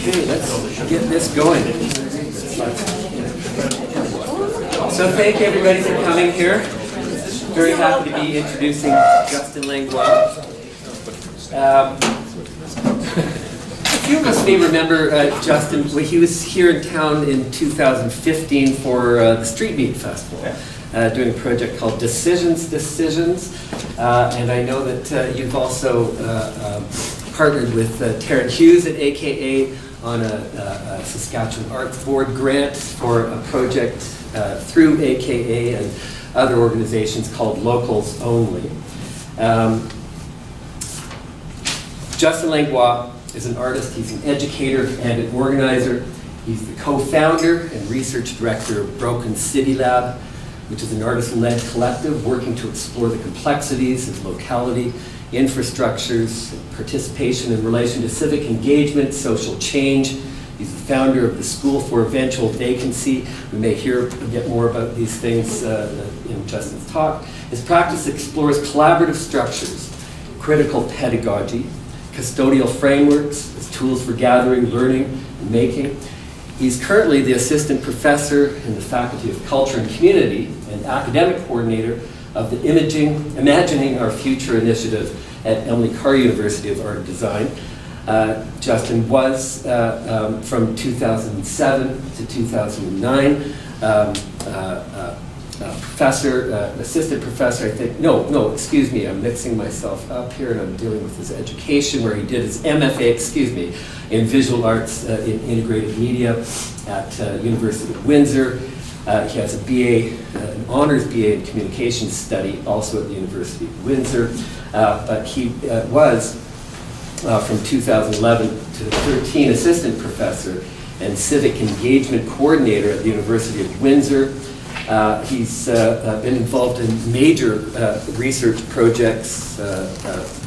Okay, let's get this going. So thank you everybody for coming here. Very happy to be introducing Justine Langois. A few of us may remember Justin. He was here in town in 2015 for the Street Meat Festival, doing a project called Decisions. And I know that you've also partnered with Tarrant Hughes at AKA on a Saskatchewan Arts Board grant for a project through AKA and other organizations called Locals Only. Justine Langois is an artist, he's an educator and an organizer. He's the co-founder and research director of Broken City Lab, which is an artist-led collective working to explore the complexities of locality, infrastructures, participation in relation to civic engagement, social change. He's the founder of the School for Eventual Vacancy. We may hear a bit more about these things in Justin's talk. His practice explores collaborative structures, critical pedagogy, custodial frameworks as tools for gathering, learning, and making. He's currently the assistant professor in the Faculty of Culture and Community and academic coordinator of the Imagining Our Future initiative at Emily Carr University of Art and Design. Justin was, from 2007 to 2009, assistant professor, I think, no, excuse me, I'm mixing myself up here and I'm dealing with his education where he did his MFA, in visual arts in integrated media at University of Windsor. He has a BA, an honors BA in communications study, also at the University of Windsor. But he was, from 2011 to 2013, assistant professor and civic engagement coordinator at the University of Windsor. He's been involved in major research projects,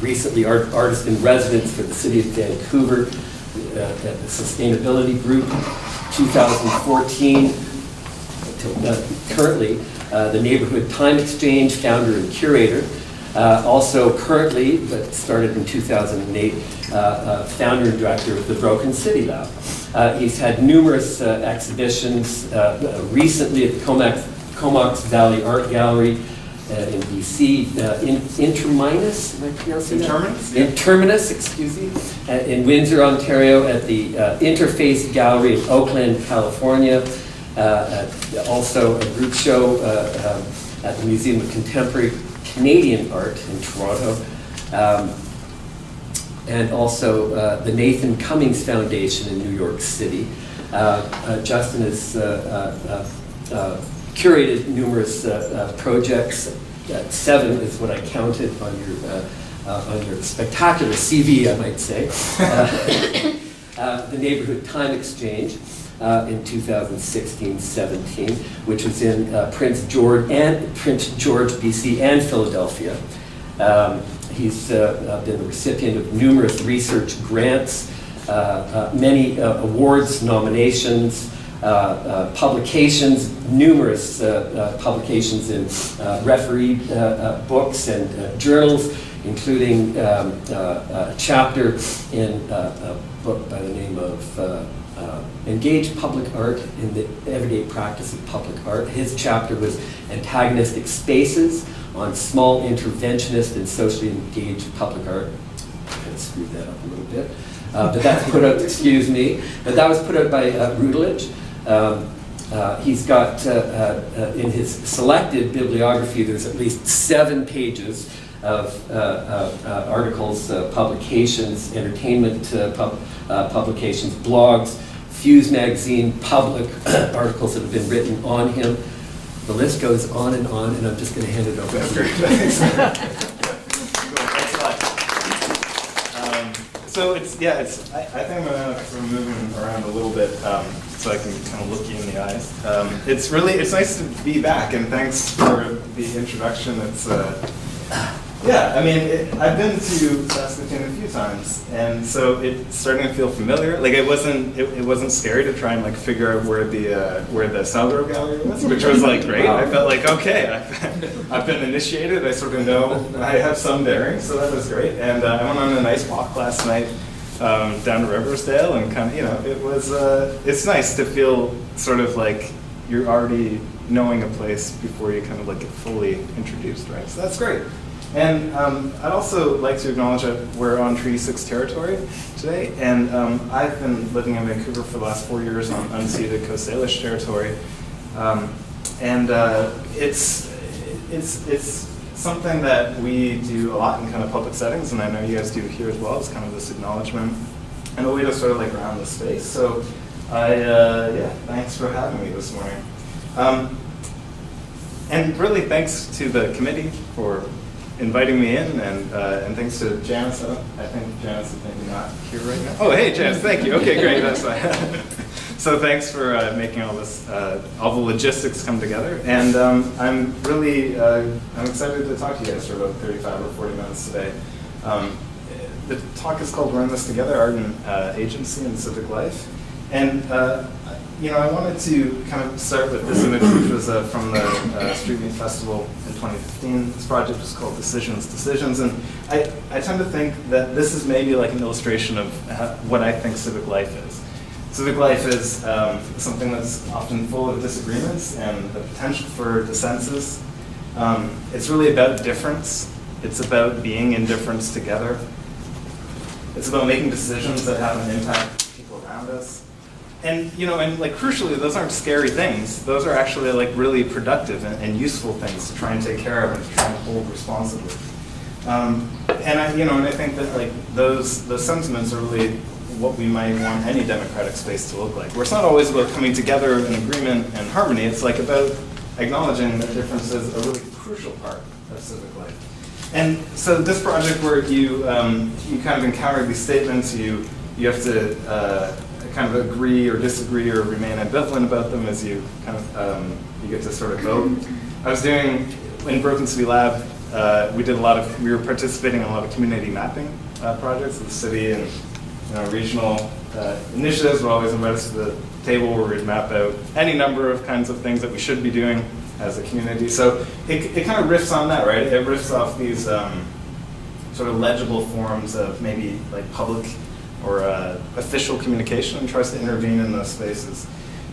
recently artist in residence for the City of Vancouver at the Sustainability Group, 2014 to currently the Neighborhood Time Exchange founder and curator. Also currently, but started in 2008, founder and director of the Broken City Lab. He's had numerous exhibitions, recently at the Comox Valley Art Gallery in BC, Interminus, am I pronouncing that? Interminus? In Terminus, excuse me, in Windsor, Ontario, at the Interface Gallery in Oakland, California. Also a group show at the Museum of Contemporary Canadian Art in Toronto. And also the Nathan Cummings Foundation in New York City. Justin has curated numerous projects. 7 is what I counted on your spectacular CV, I might say. The Neighborhood Time Exchange in 2016-17, which was in Prince George, BC, and Philadelphia. He's been the recipient of numerous research grants, many awards, nominations, publications, numerous publications in referee books and journals, including a chapter in a book by the name of Engage Public Art in the Everyday Practice of Public Art. His chapter was Antagonistic Spaces on Small Interventionist and Socially Engaged Public Art. I kind of screwed that up a little bit. But that's put out, excuse me, but that was put out by Routledge. He's got, in his selected bibliography, there's at least 7 pages of articles, publications, entertainment publications, blogs, Fuse magazine, public articles that have been written on him. The list goes on, and I'm just going to hand it over. That's great. Thanks. So I think I'm going to sort of moving around a little bit so I can kind of look you in the eyes. It's nice to be back, and thanks for the introduction. I've been to Saskatoon a few times, and so it's starting to feel familiar. Like it wasn't scary to try and like figure out where the Salguero Gallery was, which was like great. I felt like okay, I've been initiated. I sort of know I have some bearings, so that was great. And I went on a nice walk last night down to Riversdale, and kind of, you know, it was, it's nice to feel sort of like you're already knowing a place before you kind of like get fully introduced, right? So that's great. And I'd also like to acknowledge that we're on Treaty 6 territory today, and I've been living in Vancouver for the last 4 years on unceded Coast Salish territory, and it's something that we do a lot in kind of public settings, and I know you guys do here as well. It's kind of this acknowledgement and a way to sort of like ground the space. So yeah, thanks for having me this morning. And really thanks to the committee for inviting me in, and thanks to Janice. I think Janice is maybe not here right now. Oh, hey, Janice, thank you. Okay, great, that's fine. So thanks for making all this, all the logistics come together. And I'm really, I'm excited to talk to you guys for about 35 or 40 minutes today. The talk is called We're in This Together, Art and Agency and Civic Life. And you know, I wanted to kind of start with this image, which was from the Street Meet Festival in 2015. This project was called Decisions. And I tend to think that this is maybe like an illustration of what I think civic life is. Civic life is something that's often full of disagreements and the potential for dissensus. It's really about difference. It's about being in difference together. It's about making decisions that have an impact on people around us. And, you know, and like crucially, those aren't scary things. Those are actually like really productive and useful things to try and take care of and to try and hold responsibly. And I think that like those sentiments are really what we might want any democratic space to look like. Where it's not always about coming together in agreement and harmony. It's like about acknowledging that difference is a really crucial part of civic life. And so this project where you kind of encounter these statements, you have to kind of agree or disagree or remain ambivalent about them as you kind of you get to sort of vote. I was doing in Broken City Lab. We were participating in a lot of community mapping projects of the city, and regional initiatives would always invite us to the table where we'd map out any number of kinds of things that we should be doing as a community. So it kind of riffs on that, right? It riffs off these sort of legible forms of maybe like public or official communication and tries to intervene in those spaces.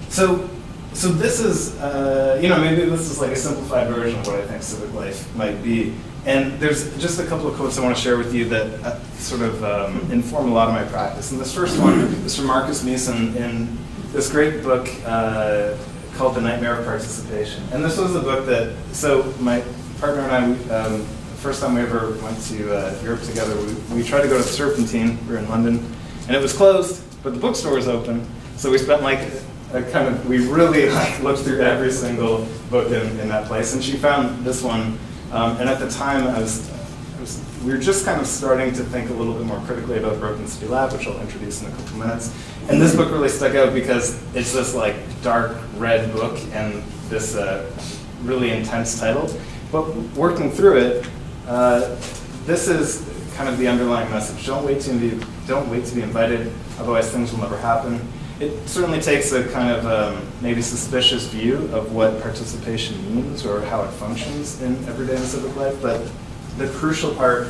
So this is, maybe this is like a simplified version of what I think civic life might be. And there's just a couple of quotes I want to share with you that sort of inform a lot of my practice. And this first one is from Marcus Meeson in this great book called The Nightmare of Participation. And this was a book that, so my partner and I, the first time we ever went to Europe together, we tried to go to the Serpentine. We were in London, and it was closed, but the bookstore was open. So we spent we really looked through every single book in that place. And she found this one. And at the time, we were just kind of starting to think a little bit more critically about Broken City Lab, which I'll introduce in a couple minutes. And this book really stuck out because it's this like dark red book and this really intense title. But working through it, this is kind of the underlying message. Don't wait to be invited, otherwise things will never happen. It certainly takes a kind of maybe suspicious view of what participation means or how it functions in everyday and civic life, but the crucial part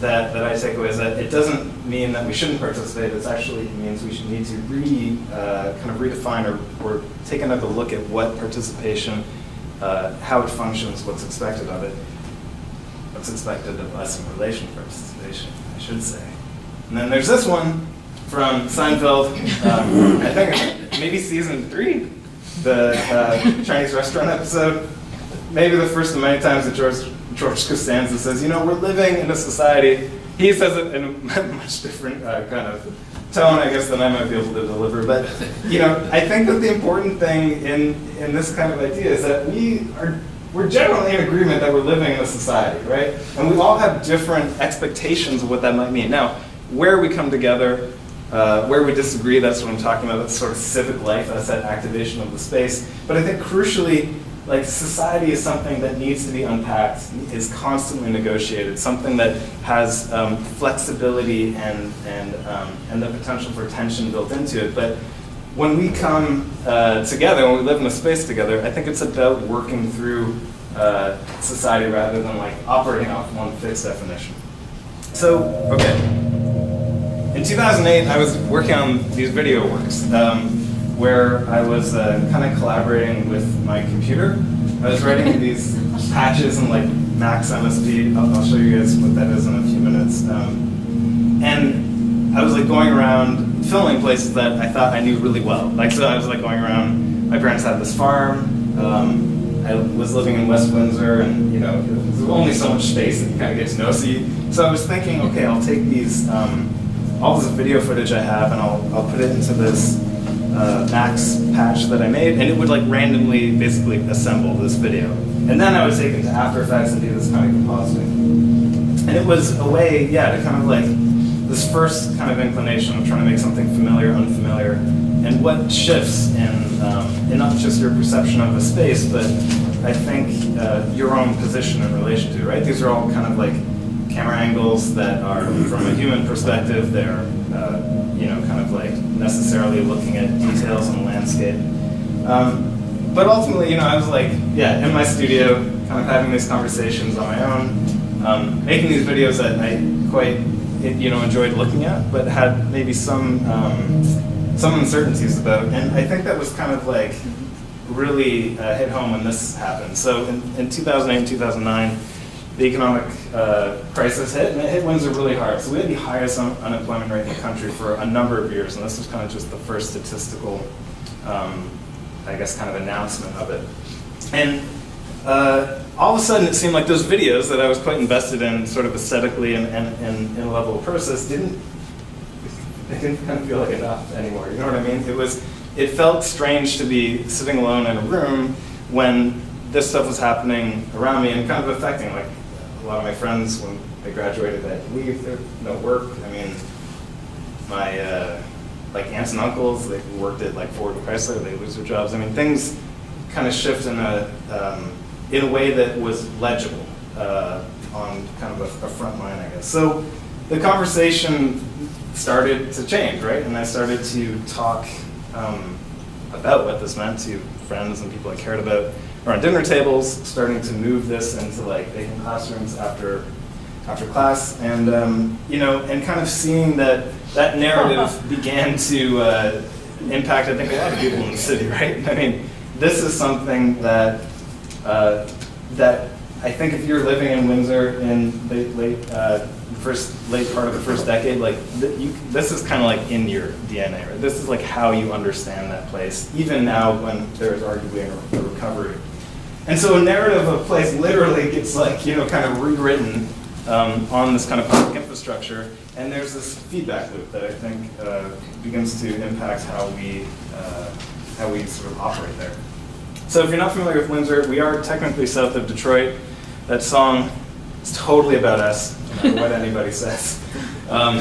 that I take away is that it doesn't mean that we shouldn't participate. It actually means we should need to kind of redefine or take another look at what participation, how it functions, what's expected of it, what's expected of us in relation to participation, I should say. And then there's this one from Seinfeld, I think maybe season 3, the Chinese restaurant episode. Maybe the first of many times that George Costanza says, we're living in a society. He says it in a much different kind of tone, I guess, than I might be able to deliver. But I think that the important thing in this kind of idea is that we're generally in agreement that we're living in a society, right? And we all have different expectations of what that might mean. Now, where we come together, where we disagree, that's what I'm talking about. That's sort of civic life. That's that activation of the space. But I think crucially, like society is something that needs to be unpacked, is constantly negotiated, something that has flexibility and the potential for tension built into it. But when we come together, when we live in a space together, I think it's about working through society rather than like operating off one fixed definition. So, okay. in 2008, I was working on these video works where I was kind of collaborating with my computer. I was writing these patches in like Max MSP. I'll show you guys what that is in a few minutes. And I was like going around filming places that I thought I knew really well. Like, so I was like going around, my parents had this farm. I was living in West Windsor, and you know, there's only so much space that you kind of get to know. So I was thinking, okay, I'll take these, all this video footage I have, and I'll put it into this Max patch that I made, and it would like randomly basically assemble this video. And then I would take it to After Effects and do this kind of compositing. And it was a way, yeah, to kind of like this first kind of inclination of trying to make something familiar, unfamiliar, and what shifts in not just your perception of a space, but I think your own position in relation to it, right? These are all kind of like camera angles that are from a human perspective. They're you know, kind of like necessarily looking at details in the landscape. But ultimately, you know, I was like, yeah, in my studio, kind of having these conversations on my own, making these videos that I quite, you know, enjoyed looking at, but had maybe some uncertainties about. And I think that was kind of like really hit home when this happened. So in 2008 and 2009, the economic crisis hit, and it hit Windsor really hard. So we had the highest unemployment rate in the country for a number of years, and this was kind of just the first statistical, I guess, kind of announcement of it. And all of a sudden, it seemed like those videos that I was quite invested in, sort of aesthetically and in a level of process, didn't kind of feel like enough anymore. You know what I mean? It felt strange to be sitting alone in a room when this stuff was happening around me and kind of affecting, like, a lot of my friends when they graduated, they had to leave, there no work. I mean, my like aunts and uncles, they worked at like Ford and Chrysler, they lose their jobs. I mean, things kind of shift in a way that was legible on kind of a front line, I guess. So the conversation started to change, right? And I started to talk about what this meant to friends and people I cared about around dinner tables, starting to move this into like vacant classrooms after class, and you know, and kind of seeing that narrative began to impact, I think, a lot of people in the city, right? I mean, this is something that that I think if you're living in Windsor in the late part of the first decade, like this is kind of like in your DNA, right? This is like how you understand that place, even now when there's arguably a recovery. And so a narrative of a place literally gets like, you know, kind of rewritten on this kind of public infrastructure, and there's this feedback loop that I think begins to impact how we sort of operate there. So if you're not familiar with Windsor, we are technically south of Detroit. That song is totally about us, no matter what anybody says. So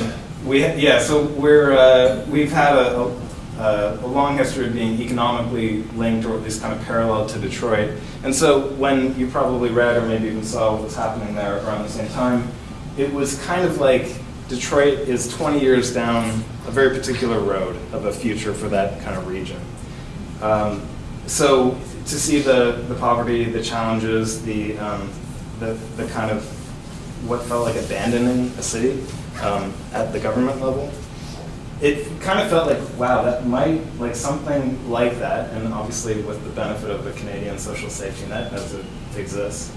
we've had a long history of being economically linked, or at least kind of parallel to Detroit. And so when you probably read or maybe even saw what was happening there around the same time, it was kind of like Detroit is 20 years down a very particular road of a future for that kind of region. So to see the poverty, the challenges, the kind of what felt like abandoning a city at the government level, it kind of felt like, wow, that might, like something like that, and obviously with the benefit of the Canadian social safety net as it exists,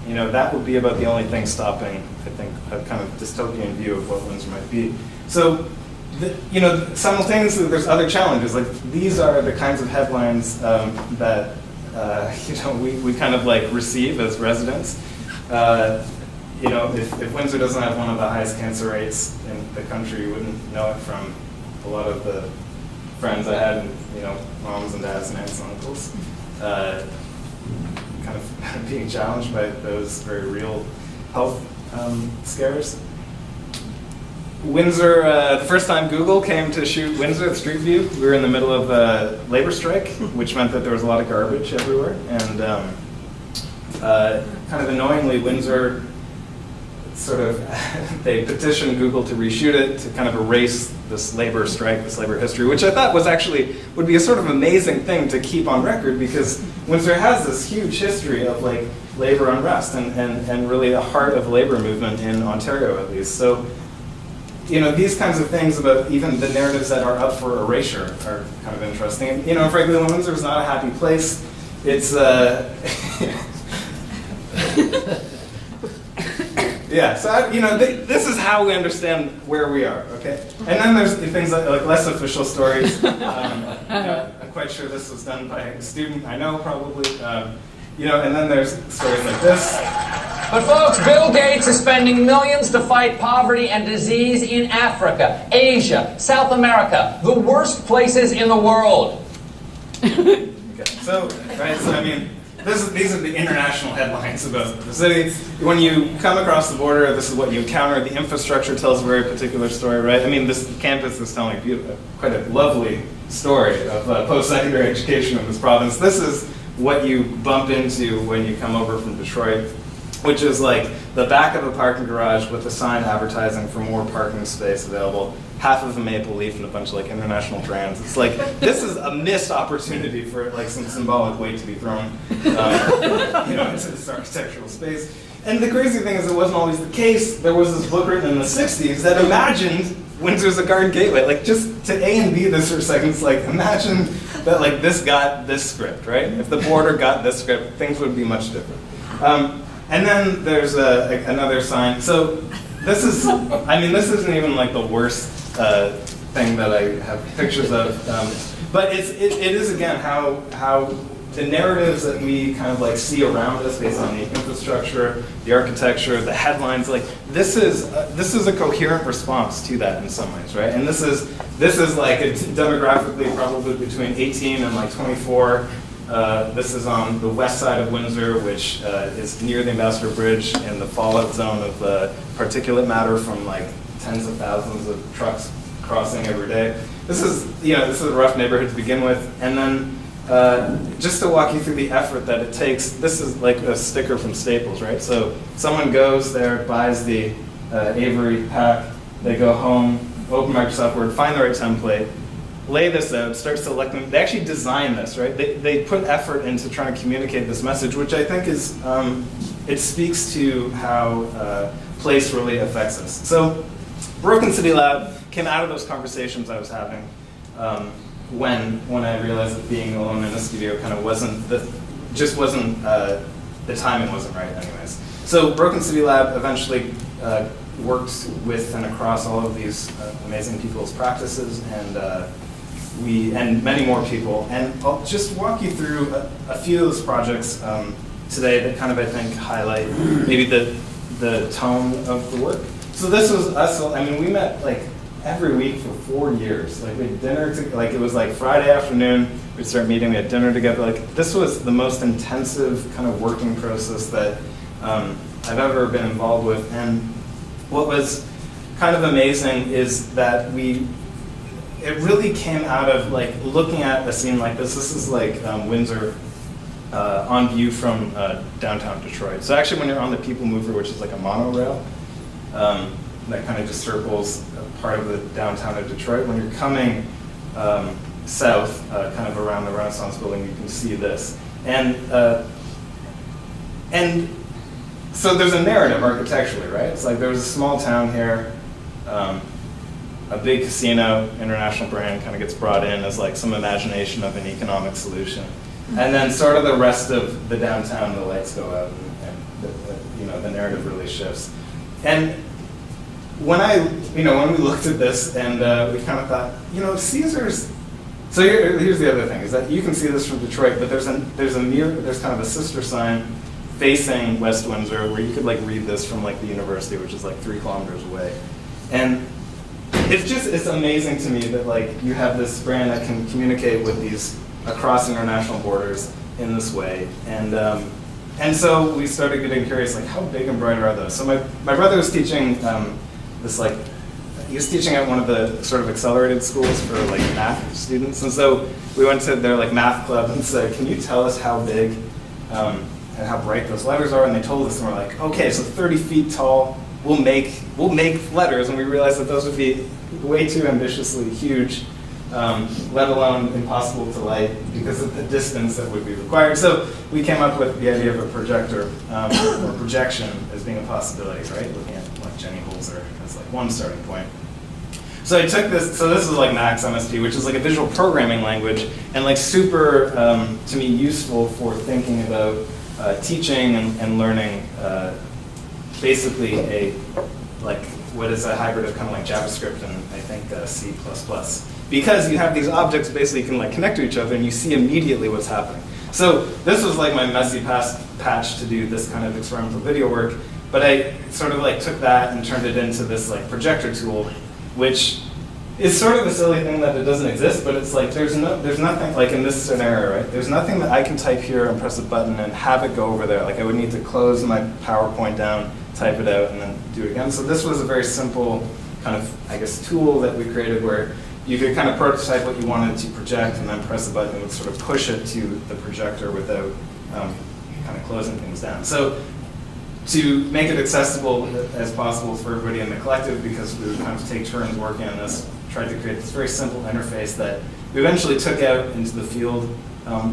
you know, that would be about the only thing stopping, I think, a kind of dystopian view of what Windsor might be. So, you know, simultaneously there's other challenges. Like, these are the kinds of headlines that, you know, we kind of like receive as residents. You know, if Windsor doesn't have one of the highest cancer rates in the country, you wouldn't know it from a lot of the friends I had, and, you know, moms and dads and aunts and uncles, kind of being challenged by those very real health scares. Windsor, the first time Google came to shoot Windsor at Street View, we were in the middle of a labor strike, which meant that there was a lot of garbage everywhere. And kind of annoyingly, Windsor sort of, they petitioned Google to reshoot it, to kind of erase this labor strike, this labor history, which I thought was actually, would be a sort of amazing thing to keep on record, because Windsor has this huge history of like labor unrest and really the heart of labor movement in Ontario, at least. So these kinds of things about even the narratives that are up for erasure are kind of interesting. And, frankly, Windsor is not a happy place. It's, yeah, so, this is how we understand where we are, okay? And then there's things like less official stories. I'm quite sure this was done by a student I know, probably. And then there's stories like this. But folks, Bill Gates is spending millions to fight poverty and disease in Africa, Asia, South America, the worst places in the world. Okay. So I mean, these are the international headlines about the city. When you come across the border, this is what you encounter. The infrastructure tells a very particular story, right? I mean, this campus is telling quite a lovely story of post-secondary education in this province. This is what you bump into when you come over from Detroit, which is like the back of a parking garage with a sign advertising for more parking space available, half of a maple leaf and a bunch of like international brands. It's like, this is a missed opportunity for like some symbolic weight to be thrown into this architectural space. And the crazy thing is it wasn't always the case. There was this book written in the 60s that imagined Windsor's a garden gateway. Like just to A and B this for a second, it's like imagine that like this got this script, right? If the border got this script, things would be much different. And then there's another sign. So this isn't even like the worst thing that I have pictures of. But it is again how the narratives that we kind of like see around us based on the infrastructure, the architecture, the headlines, like this is a coherent response to that in some ways, right? And this is like demographically probably between 18 and like 24. This is on the west side of Windsor, which is near the Ambassador Bridge in the fallout zone of particulate matter from like tens of thousands of trucks crossing every day. This is a rough neighborhood to begin with. And then just to walk you through the effort that it takes, this is like a sticker from Staples, right? So someone goes there, buys the Avery pack, they go home, open Microsoft Word, find the right template, lay this out, start selecting. They actually design this, right? They put effort into trying to communicate this message, which I think is, it speaks to how place really affects us. So Broken City Lab came out of those conversations I was having when I realized that being alone in a studio kind of the timing wasn't right anyways. So Broken City Lab eventually worked with and across all of these amazing people's practices and many more people. And I'll just walk you through a few of those projects today that kind of, I think, highlight maybe the tone of the work. So this was us, we met like every week for 4 years. Like we had dinner, it was like Friday afternoon, we'd start meeting, we had dinner together. Like this was the most intensive kind of working process that I've ever been involved with. And what was kind of amazing is that it really came out of like looking at a scene like this. This is like Windsor on view from downtown Detroit. So actually when you're on the People Mover, which is like a monorail, that kind of just circles part of the downtown of Detroit. When you're coming south, kind of around the Renaissance Building, you can see this. And so there's a narrative architecturally, right? It's like there was a small town here, a big casino, international brand kind of gets brought in as like some imagination of an economic solution. And then sort of the rest of the downtown, the lights go out and the narrative really shifts. And when we looked at this and we kind of thought, Caesar's. So here's the other thing is that you can see this from Detroit, but there's kind of a sister sign facing West Windsor where you could like read this from like the university, which is like 3 kilometers away. And it's amazing to me that like you have this brand that can communicate with these across international borders in this way. And so we started getting curious, like how big and bright are those? So my brother was teaching he was teaching at one of the sort of accelerated schools for like math students. And so we went to their like math club and said, can you tell us how big and how bright those letters are? And they told us, and we're like, okay, so 30 feet tall, we'll make letters. And we realized that those would be way too ambitiously huge, let alone impossible to light because of the distance that would be required. So we came up with the idea of a projector or projection as being a possibility, right? Looking at like Jenny Holzer as like one starting point. So I took this, so this is like Max MSP, which is like a visual programming language, and like super, to me, useful for thinking about teaching and learning basically like what is a hybrid of kind of like JavaScript and I think C++. Because you have these objects basically you can like connect to each other and you see immediately what's happening. So this was like my messy patch to do this kind of experimental video work, but I sort of like took that and turned it into this like projector tool, which is sort of a silly thing that it doesn't exist, but it's like there's nothing like in this scenario, right? There's nothing that I can type here and press a button and have it go over there. Like I would need to close my PowerPoint down, type it out, and then do it again. So this was a very simple kind of, I guess, tool that we created where you could kind of prototype what you wanted to project and then press a button and it would sort of push it to the projector without kind of closing things down. So to make it accessible as possible for everybody in the collective, because we would kind of take turns working on this, tried to create this very simple interface that we eventually took out into the field.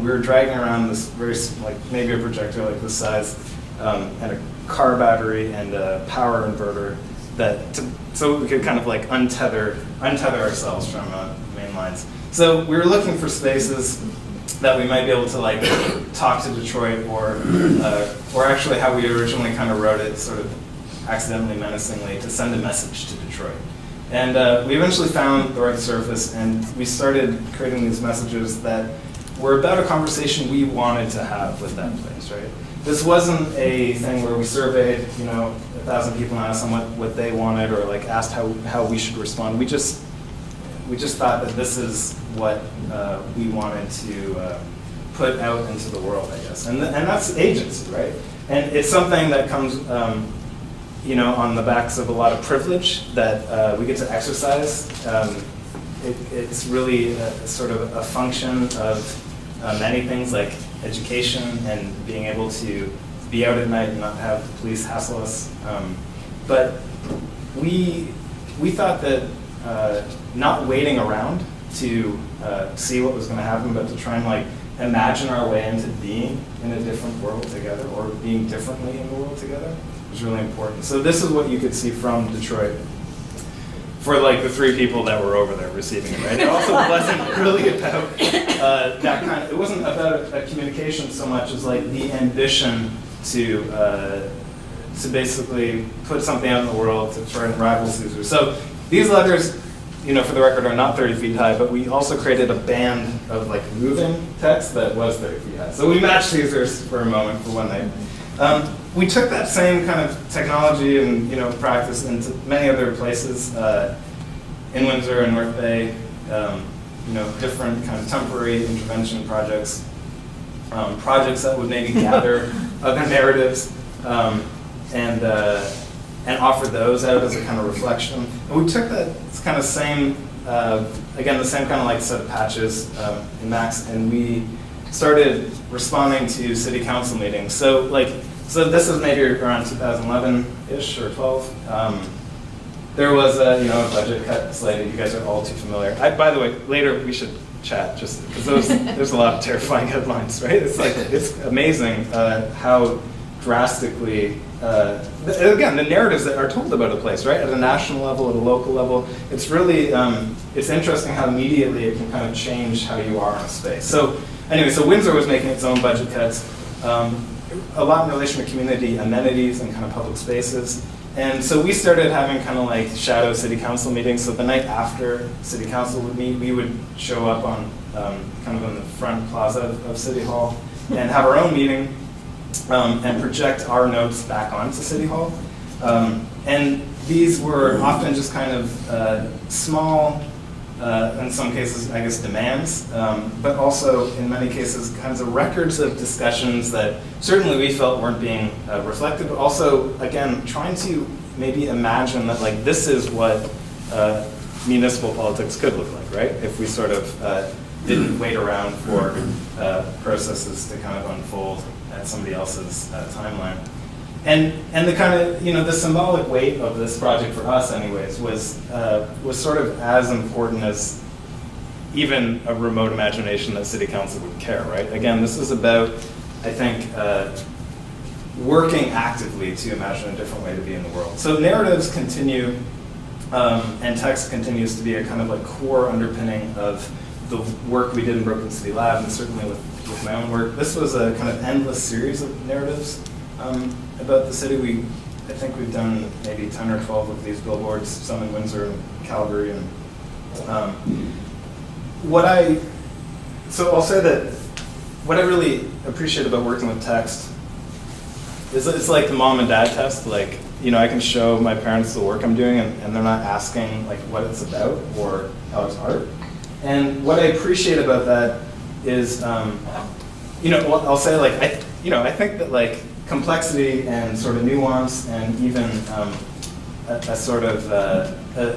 We were dragging around this very, like maybe a projector like this size, and a car battery and a power inverter so we could kind of like untether ourselves from main lines. So we were looking for spaces that we might be able to like talk to Detroit or actually how we originally kind of wrote it, sort of accidentally, menacingly, to send a message to Detroit. And we eventually found the right surface and we started creating these messages that were about a conversation we wanted to have with that place, right? This wasn't a thing where we surveyed, 1,000 people and asked them what they wanted or like asked how we should respond. We just thought that this is what we wanted to put out into the world, I guess. And that's agency, right? And it's something that comes, on the backs of a lot of privilege that we get to exercise. It's really sort of a function of many things like education and being able to be out at night and not have the police hassle us. But we thought that not waiting around to see what was going to happen, but to try and like imagine our way into being in a different world together or being differently in the world together was really important. So this is what you could see from Detroit for like the 3 people that were over there receiving it, right? It also wasn't really about that kind of, it wasn't about a communication so much as like the ambition to basically put something out in the world to try and rival Caesar. So these letters, for the record, are not 30 feet high, but we also created a band of like moving text that was 30 feet high. So we matched Caesar's for a moment for one night. We took that same kind of technology and practice into many other places in Windsor and North Bay. Different kind of temporary intervention projects, projects that would maybe gather other narratives and offer those out as a kind of reflection. And we took that kind of same, again, the same kind of like set of patches in Max, and we started responding to city council meetings. So this is maybe around 2011-ish or 12. There was a budget cut slated. You guys are all too familiar. By the way, later we should chat just because there's a lot of terrifying headlines, right? It's amazing how drastically again the narratives that are told about a place, right? At a national level, at a local level, it's really it's interesting how immediately it can kind of change how you are in a space. So anyway, so Windsor was making its own budget cuts. A lot in relation to community amenities and kind of public spaces. And so we started having kind of like shadow city council meetings. So the night after city council would meet, we would show up on kind of in the front plaza of City Hall and have our own meeting and project our notes back onto City Hall. And these were often just kind of small, in some cases, I guess, demands, but also in many cases kinds of records of discussions that certainly we felt weren't being reflected, but also, again, trying to maybe imagine that like this is what municipal politics could look like, right? If we sort of didn't wait around for processes to kind of unfold at somebody else's timeline. And the kind of, the symbolic weight of this project for us anyways was sort of as important as even a remote imagination that city council would care, right? Again, this is about, I think, working actively to imagine a different way to be in the world. So narratives continue And text continues to be a kind of like core underpinning of the work we did in Brooklyn City Lab, and certainly with my own work. This was a kind of endless series of narratives about the city. I think we've done maybe 10 or 12 of these billboards, some in Windsor and Calgary. And so I'll say that what I really appreciate about working with text is it's like the mom and dad test. Like, you know, I can show my parents the work I'm doing, and they're not asking like what it's about or how it's art. And what I appreciate about that is, you know, I'll say like I think that like complexity and sort of nuance and even a sort of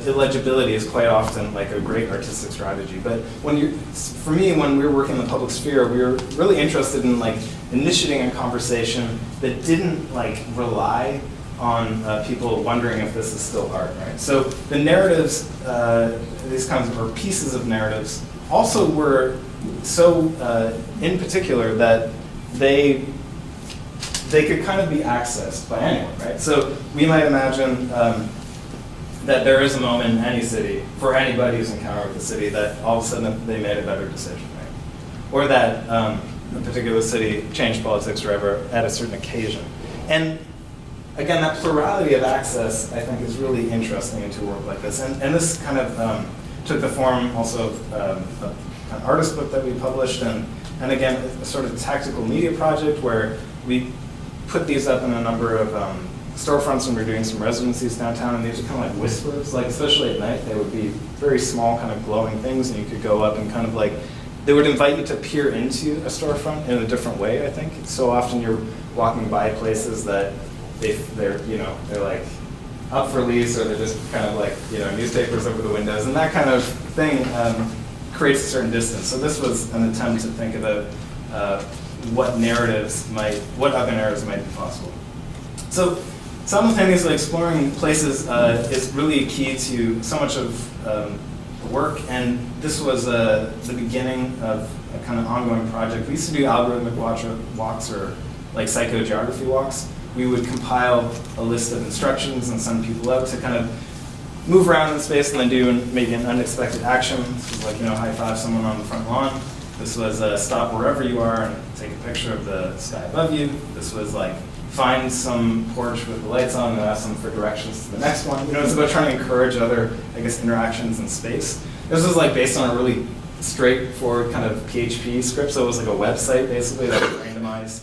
illegibility is quite often like a great artistic strategy. But for me, when we were working in the public sphere, we were really interested in like initiating a conversation that didn't like rely on people wondering if this is still art, right? So the narratives, these kinds of or pieces of narratives, also were so in particular that they could kind of be accessed by anyone, right? So we might imagine that there is a moment in any city, for anybody who's encountered the city, that all of a sudden they made a better decision, right? Or that a particular city changed politics forever at a certain occasion. And again, that plurality of access, I think, is really interesting into a work like this. And this kind of took the form also of an artist book that we published, and again, a sort of tactical media project where we put these up in a number of storefronts when we were doing some residencies downtown, and these are kind of like whispers, like especially at night, they would be very small kind of glowing things, and you could go up and kind of like, they would invite you to peer into a storefront in a different way, I think. So often you're walking by places that they're like up for lease, or they're just kind of like, you know, newspapers over the windows, and that kind of thing creates a certain distance. So this was an attempt to think about what other narratives might be possible. So simultaneously exploring places is really key to so much of the work, and this was the beginning of a kind of ongoing project. We used to do algorithmic walks or like psychogeography walks. We would compile a list of instructions and send people out to kind of move around in space and then do maybe an unexpected action. This was like, you know, high five someone on the front lawn. This was stop wherever you are and take a picture of the sky above you. This was like find some porch with the lights on and ask them for directions to the next one. You know, it's about trying to encourage other, I guess, interactions in space. This was like based on a really straightforward kind of PHP script. So it was like a website basically that would randomize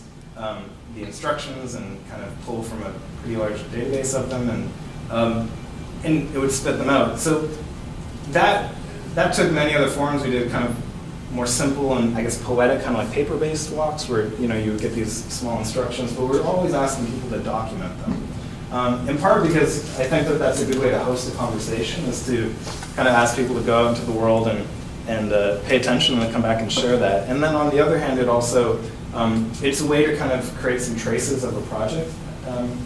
the instructions and kind of pull from a pretty large database of them, and it would spit them out. So that took many other forms. We did kind of more simple and I guess poetic, kind of like paper-based walks where, you know, you would get these small instructions, but we're always asking people to document them. In part because I think that that's a good way to host a conversation, is to kind of ask people to go out into the world and pay attention and then come back and share that. And then on the other hand, it also, it's a way to kind of create some traces of a project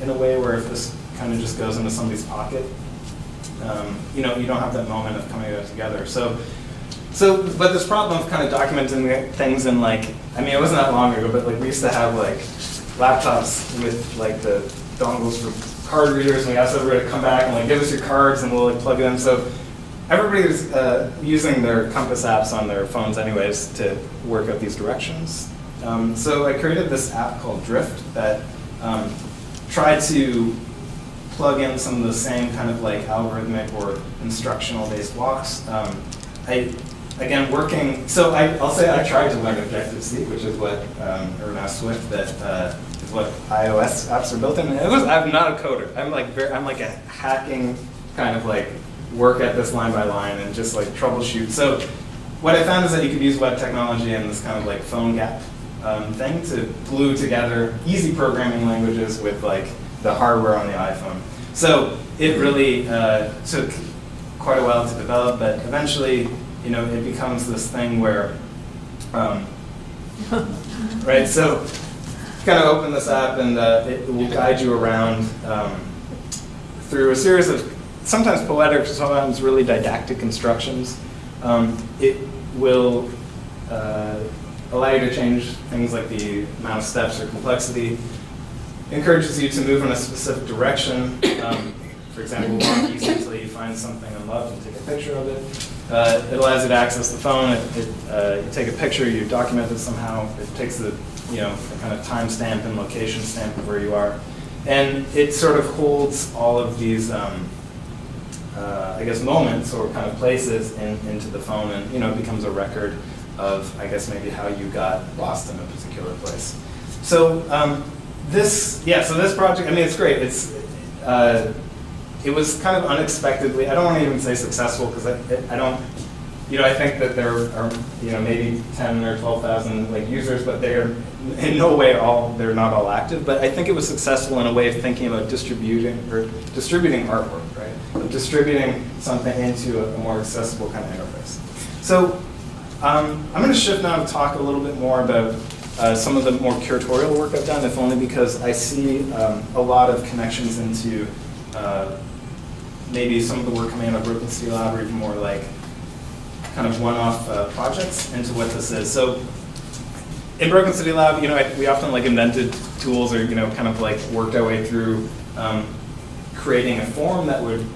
in a way where if this kind of just goes into somebody's pocket, you know, you don't have that moment of coming out together. But this problem of kind of documenting things in like, I mean, it wasn't that long ago, but like we used to have like laptops with like the dongles for card readers, and we asked everybody to come back and like give us your cards and we'll like plug it in. So everybody was using their Compass apps on their phones anyways to work out these directions. So I created this app called Drift that tried to plug in some of the same kind of like algorithmic or instructional based walks. I'll say I tried to learn Objective-C, which is what, or now Swift, that is what iOS apps are built in. And I'm not a coder. I'm like a hacking kind of like work at this line by line and just like troubleshoot. So what I found is that you could use web technology and this kind of like phone gap thing to glue together easy programming languages with like the hardware on the iPhone. So it really took quite a while to develop, but eventually, you know, it becomes this thing where, right? So kind of open this app and it will guide you around through a series of sometimes poetic, sometimes really didactic instructions. It will allow you to change things like the amount of steps or complexity. Encourages you to move in a specific direction. For example, walk easy until you find something unloved and take a picture of it. It allows you to access the phone. You take a picture, you document it somehow. It takes the kind of timestamp and location stamp of where you are. And it sort of holds all of these, I guess, moments or kind of places into the phone, and it becomes a record of, I guess, maybe how you got lost in a particular place. So this project, I mean, it's great. It was kind of unexpectedly, I don't want to even say successful, because I don't, I think that there are, maybe 10 or 12,000 users, but they're in no way they're not all active. But I think it was successful in a way of thinking about distributing artwork, right? Of distributing something into a more accessible kind of interface. So I'm going to shift now to talk a little bit more about some of the more curatorial work I've done, if only because I see a lot of connections into maybe some of the work coming out of Broken City Lab, or even more like kind of one-off projects into what this is. So in Broken City Lab, we often invented tools, or kind of worked our way through creating a forum that would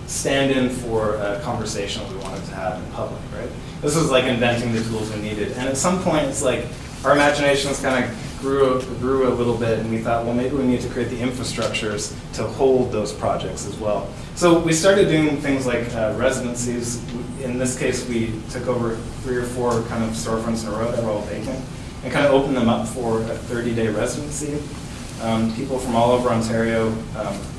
stand in for a conversation that we wanted to have in public, right? This was inventing the tools we needed. And at some point, it's our imaginations kind of grew a little bit, and we thought, well, maybe we need to create the infrastructures to hold those projects as well. So we started doing things like residencies. In this case, we took over 3 or 4 kind of storefronts in a row that were all vacant, and kind of opened them up for a 30-day residency. People from all over Ontario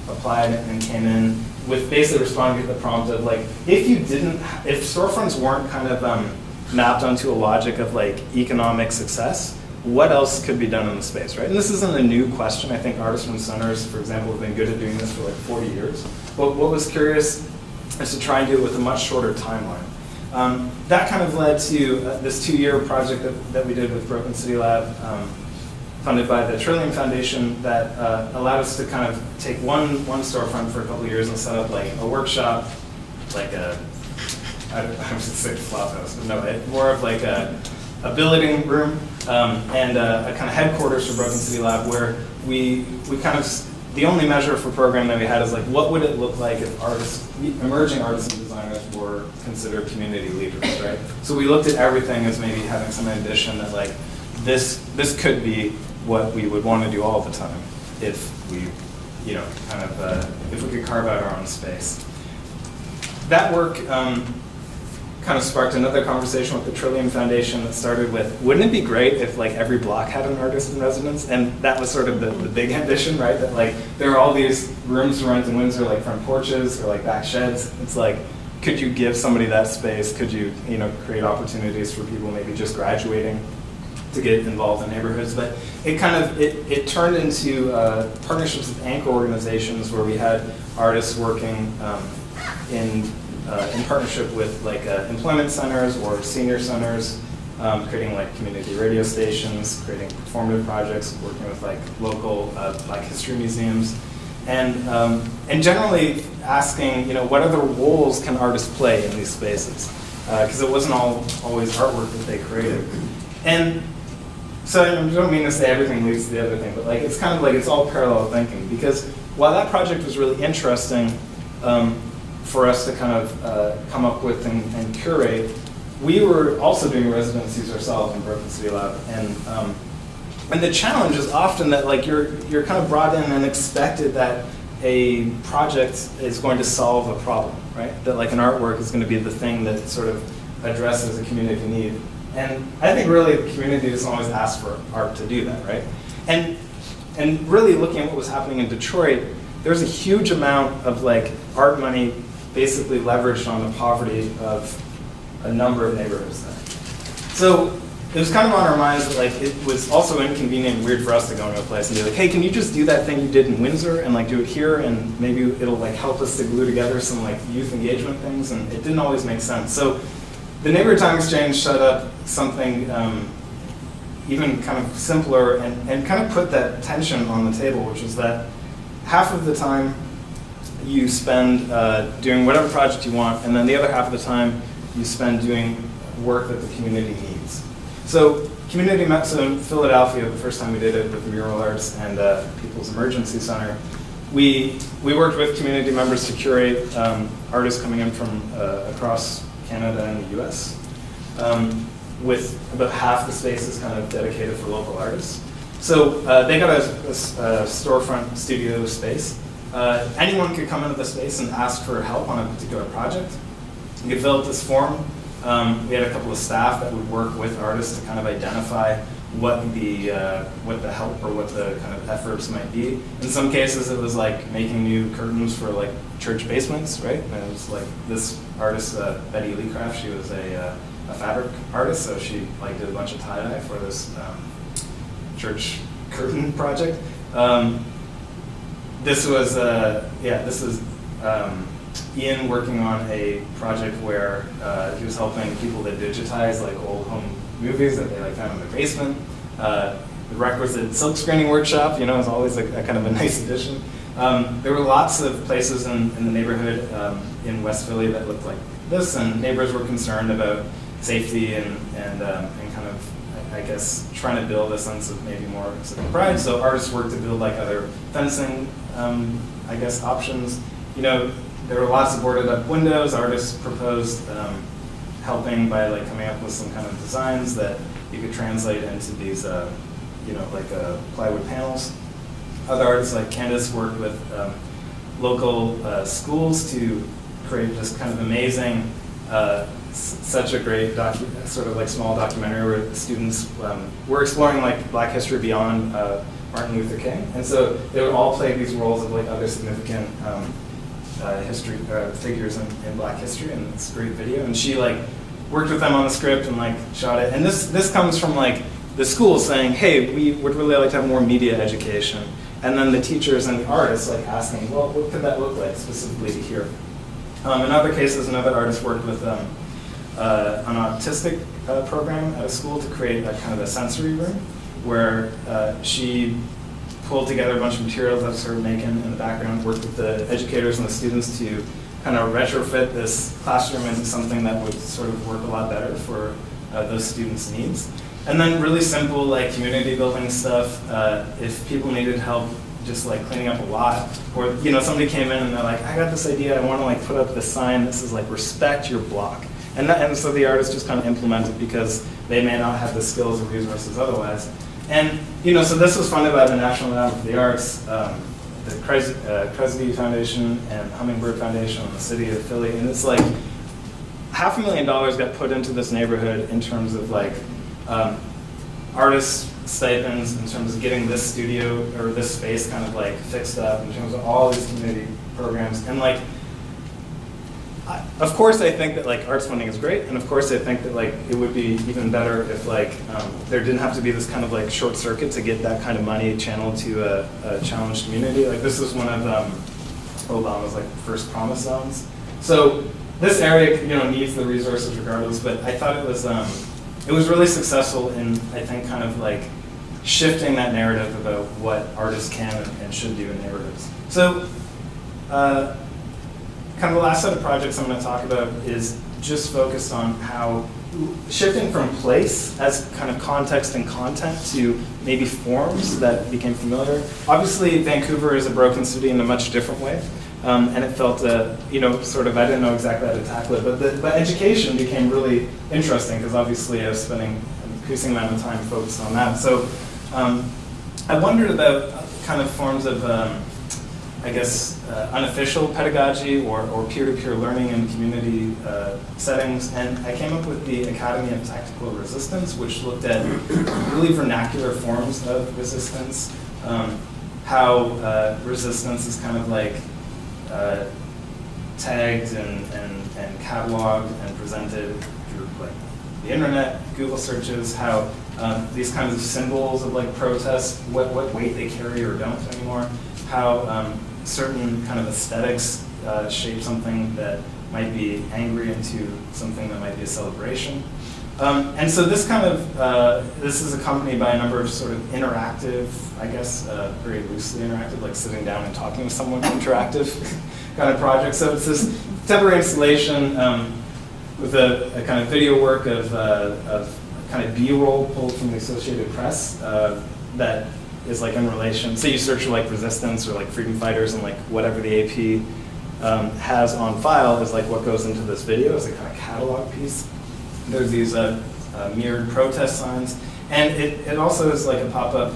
applied and came in with basically responding to the prompt of if storefronts weren't kind of mapped onto a logic of economic success, what else could be done in the space, right? And this isn't a new question. I think artisan centers, for example, have been good at doing this for 40 years. But what was curious is to try and do it with a much shorter timeline. That kind of led to this 2-year project that we did with Broken City Lab, funded by the Trillium Foundation, that allowed us to kind of take one storefront for a couple of years and set up a workshop, I would say flop house, but no, more of a billeting room and a kind of headquarters for Broken City Lab, where we kind of, the only measure for program that we had is what would it look like if emerging artists and designers were considered community leaders, right? So we looked at everything as maybe having some ambition that this could be what we would want to do all the time if we, if we could carve out our own space. That work kind of sparked another conversation with the Trillium Foundation that started with, wouldn't it be great if every block had an artist in residence? And that was sort of the big ambition, right? That there are all these rooms to rent in Windsor, front porches or back sheds. It's could you give somebody that space? Could you, create opportunities for people maybe just graduating to get involved in neighborhoods? But it kind of, it turned into partnerships with anchor organizations where we had artists working in partnership with employment centers or senior centers, creating community radio stations, creating performative projects, working with local Black history museums, and generally asking, what other roles can artists play in these spaces? Because it wasn't always artwork that they created. And so I don't mean to say everything leads to the other thing, but it's kind of it's all parallel thinking, because while that project was really interesting, for us to kind of come up with and curate, we were also doing residencies ourselves in Broken City Lab, and the challenge is often that you're kind of brought in and expected that a project is going to solve a problem, right? That an artwork is going to be the thing that sort of addresses a community need, and I think really the community doesn't always ask for art to do that, right? And really looking at what was happening in Detroit, there's a huge amount of art money basically leveraged on the poverty of a number of neighborhoods there. So it was kind of on our minds that it was also inconvenient and weird for us to go into a place and be hey, can you just do that thing you did in Windsor and do it here, and maybe it'll help us to glue together some youth engagement things, and it didn't always make sense. So the Neighborhood Time Exchange set up something even kind of simpler and kind of put that tension on the table, which is that half of the time you spend doing whatever project you want, and then the other half of the time you spend doing work that the community needs. So so in Philadelphia, the first time we did it with the Mural Arts and People's Emergency Center, we worked with community members to curate artists coming in from across Canada and the US, with about half the spaces kind of dedicated for local artists. So they got a storefront studio space. Anyone could come into the space and ask for help on a particular project. You could fill out this form. We had a couple of staff that would work with artists to kind of identify what the help or what the kind of efforts might be. In some cases, it was like making new curtains for like church basements, right? And it was like this artist, Betty Leecraft. She was a fabric artist, so she like did a bunch of tie-dye for this church curtain project. This was Ian working on a project where he was helping people to digitize like old home movies that they like found in their basement. The requisite silk screening workshop, you know, is always a kind of a nice addition. There were lots of places in the neighborhood in West Philly that looked like this, and neighbors were concerned about safety and kind of, I guess, trying to build a sense of maybe more civic pride. So artists worked to build like other fencing, I guess, options. You know, there were lots of boarded up windows. Artists proposed helping by like coming up with some kind of designs that you could translate into these, you know, like plywood panels. Other artists like Candace worked with local schools to create this kind of amazing, such a great sort of like small documentary where students were exploring like Black history beyond Martin Luther King. And so they would all play these roles of like other significant history figures in Black history, and it's a great video. And she like worked with them on the script and like shot it. And this comes from like the school saying, hey, we would really like to have more media education. And then the teachers and the artists like asking, well, what could that look like specifically to here? In other cases, another artist worked with an autistic program at a school to create a kind of a sensory room where she pulled together a bunch of materials that was her making in the background, worked with the educators and the students to kind of retrofit this classroom into something that would sort of work a lot better for those students' needs. And then really simple like community building stuff. If people needed help just like cleaning up a lot, or you know, somebody came in and they're like, I got this idea, I want to like put up this sign, this is like respect your block. And so the artists just kind of implemented because they may not have the skills or resources otherwise. And you know, so this was funded by the National Endowment for the Arts, the Kresge Foundation and Hummingbird Foundation and the City of Philly. And it's like $500,000 got put into this neighborhood in terms of like artist stipends, in terms of getting this studio or this space kind of like fixed up, in terms of all these community programs. And like, of course I think that like arts funding is great, and of course I think that like it would be even better if like there didn't have to be this kind of like short circuit to get that kind of money channeled to a challenged community. Like this was one of Obama's like first promise zones. So this area, you know, needs the resources regardless, but I thought it was really successful in, I think, kind of like shifting that narrative about what artists can and should do in neighborhoods. So kind of the last set of projects I'm going to talk about is just focused on how shifting from place as kind of context and content to maybe forms that became familiar. Obviously, Vancouver is a broken city in a much different way. And it felt, you know, sort of, I didn't know exactly how to tackle it, but education became really interesting because obviously I was spending an increasing amount of time focused on that. So I wondered about kind of forms of, I guess, unofficial pedagogy or peer-to-peer learning in community settings, and I came up with the Academy of Tactical Resistance, which looked at really vernacular forms of resistance, how resistance is kind of like tagged and cataloged and presented through like the internet, Google searches, how these kinds of symbols of like protest, what weight they carry or don't anymore, how certain kind of aesthetics shape something that might be angry into something that might be a celebration. And so this kind of, this is accompanied by a number of sort of interactive, I guess, very loosely interactive, like sitting down and talking with someone interactive kind of project. So it's this temporary installation with a kind of video work of kind of B-roll pulled from the Associated Press that is like in relation. Say you search for like resistance or like freedom fighters, and like whatever the AP has on file is like what goes into this video as a kind of catalog piece. There's these mirrored protest signs, and it also is like a pop-up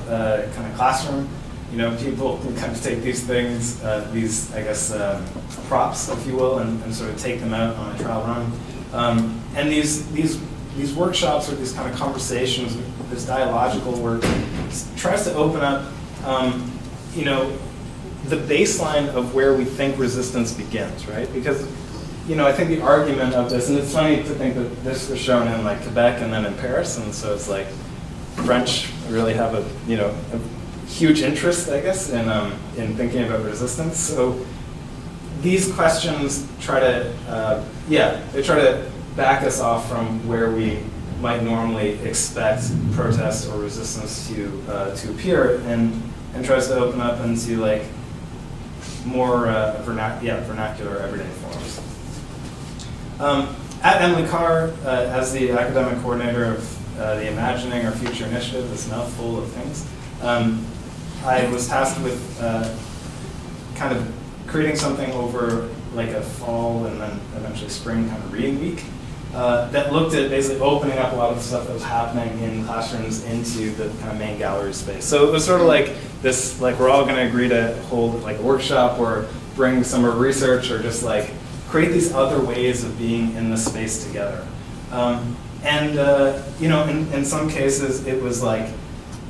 kind of classroom. You know, people can kind of take these things, these, I guess, props, if you will, and sort of take them out on a trial run. And these workshops or these kind of conversations, this dialogical work, tries to open up, you know, the baseline of where we think resistance begins, right? Because, you know, I think the argument of this, and it's funny to think that this was shown in like Quebec and then in Paris, and so it's like French really have a, you know, a huge interest, I guess, in thinking about resistance. So these questions try to, they try to back us off from where we might normally expect protest or resistance to appear, and tries to open up into like more vernacular everyday forms. At Emily Carr, as the academic coordinator of the Imagining Our Future initiative, this mouthful of things, I was tasked with kind of creating something over like a fall and then eventually spring kind of reading week that looked at basically opening up a lot of the stuff that was happening in classrooms into the kind of main gallery space. So it was sort of like this, like we're all going to agree to hold like a workshop or bring some research or just like create these other ways of being in the space together. You know, in some cases it was like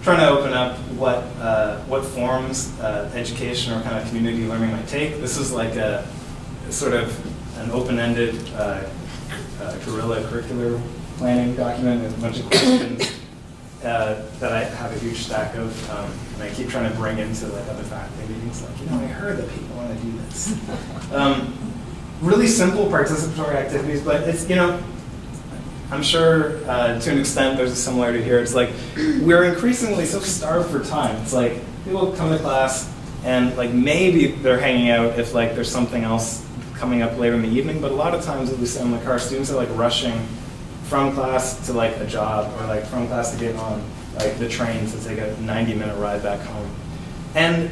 trying to open up what forms education or kind of community learning might take. This is like a sort of an open-ended guerrilla curricular planning document with a bunch of questions that I have a huge stack of, and I keep trying to bring into like other faculty meetings. Like, you know, I heard that people want to do this. Really simple participatory activities, but it's, you know, I'm sure to an extent there's a similarity here. It's like we're increasingly so starved for time. It's like people come to class and like maybe they're hanging out if like there's something else coming up later in the evening, but a lot of times, at least in my car, students are like rushing from class to like a job or like from class to get on like the train to take a 90-minute ride back home. And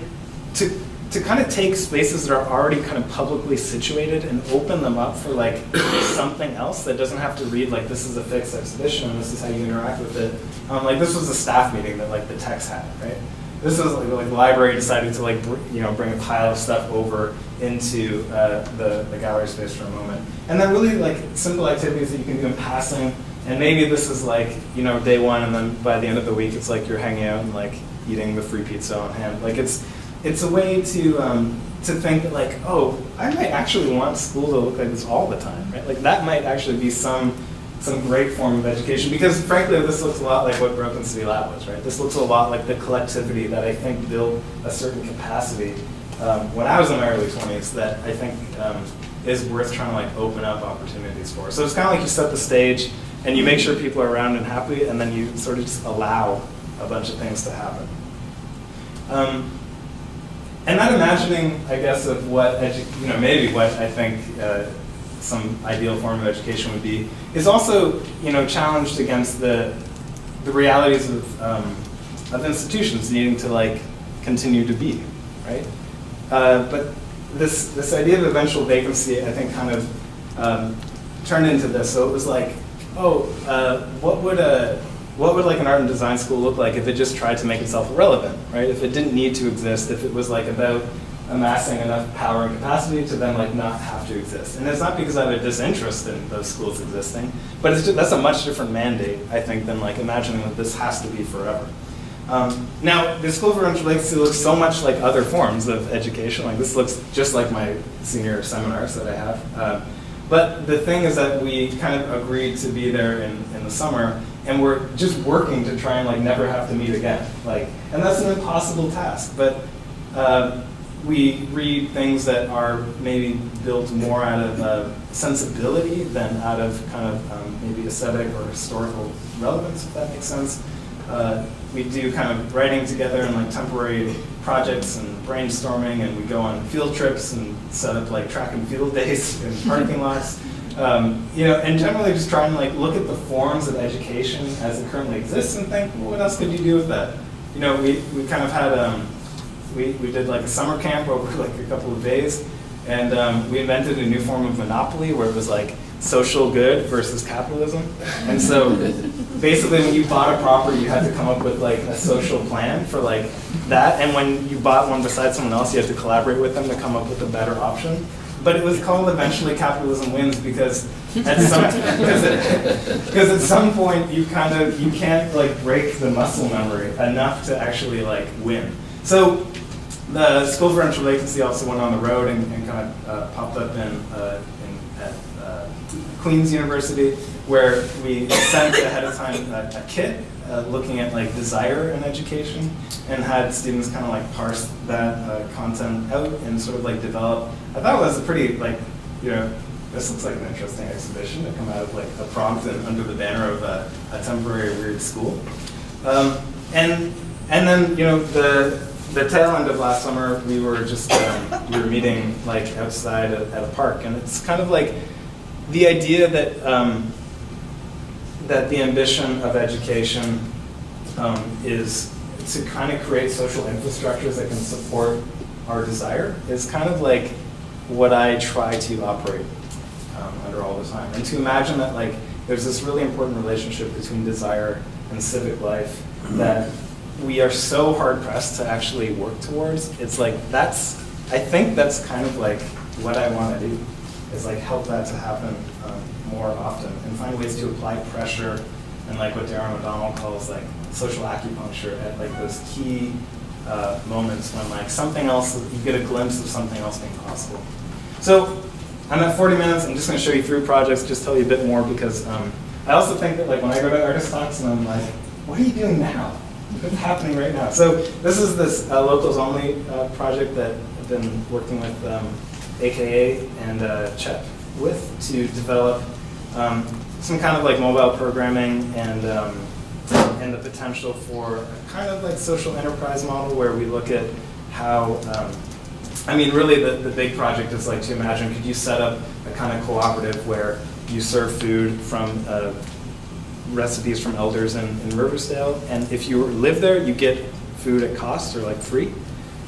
to kind of take spaces that are already kind of publicly situated and open them up for like something else that doesn't have to read like this is a fixed exhibition and this is how you interact with it. Like this was a staff meeting that like the techs had, right? This was like the library decided to like bring a pile of stuff over into the gallery space for a moment, and then really like simple activities that you can do in passing. And maybe this is like day one, and then by the end of the week, it's like you're hanging out and like eating the free pizza on hand. Like it's a way to think that like, oh, I might actually want school to look like this all the time, right? Like that might actually be some great form of education, because frankly this looks a lot like what Broken City Lab was, right? This looks a lot like the collectivity that I think built a certain capacity when I was in my early 20s that I think is worth trying to like open up opportunities for. So it's kind of like you set the stage and you make sure people are around and happy, and then you sort of just allow a bunch of things to happen. And that imagining, I guess, of what maybe what I think some ideal form of education would be, is also challenged against the realities of institutions needing to like continue to be, right? But this idea of eventual vacancy, I think, kind of turned into this. So it was like, what would like an art and design school look like if it just tried to make itself irrelevant, right? If it didn't need to exist, if it was like about amassing enough power and capacity to then like not have to exist. And it's not because I have a disinterest in those schools existing, but that's a much different mandate, I think, than like imagining that this has to be forever. Now, the School of Eventual Vacancy looks so much like other forms of education. Like this looks just like my senior seminars that I have. But the thing is that we kind of agreed to be there in the summer, and we're just working to try and like never have to meet again. And that's an impossible task, but we read things that are maybe built more out of sensibility than out of kind of maybe aesthetic or historical relevance, if that makes sense. We do kind of writing together and like temporary projects and brainstorming, and we go on field trips and set up like track and field days in parking lots. And generally just trying to like look at the forms of education as it currently exists and think, well, what else could you do with that? you know, we kind of had, we did like a summer camp over like a couple of days, and we invented a new form of monopoly where it was like social good versus capitalism. And so basically when you bought a property, you had to come up with like a social plan for like that. And when you bought one beside someone else, you had to collaborate with them to come up with a better option. But it was called eventually capitalism wins because at some point you can't like break the muscle memory enough to actually like win. So the School for Financial Vacancy also went on the road and kind of popped up at Queen's University, where we sent ahead of time a kit looking at like desire in education, and had students kind of like parse that content out and sort of like develop. I thought it was a pretty like, you know, this looks like an interesting exhibition to come out of like a prompt and under the banner of a temporary weird school. And then, you know, the tail end of last summer, we were just we were meeting like outside at a park, and it's kind of like the idea that that the ambition of education is to kind of create social infrastructures that can support our desire is kind of like what I try to operate under all the time. And to imagine that like there's this really important relationship between desire and civic life that we are so hard pressed to actually work towards. It's like I think that's kind of like what I want to do, is like help that to happen more often and find ways to apply pressure and like what Darren O'Donnell calls like social acupuncture at like those key moments when like something else, you get a glimpse of something else being possible. So I'm at 40 minutes. I'm just going to show you 3 projects, just tell you a bit more, because I also think that like when I go to artist talks and I'm like, what are you doing now? What's happening right now? So this is this locals only project that I've been working with AKA and Chet with to develop some kind of like mobile programming and the potential for a kind of like social enterprise model where we look at how, I mean, really the big project is like to imagine, could you set up a kind of cooperative where you serve food from recipes from elders in Riversdale, and if you live there, you get food at cost or like free.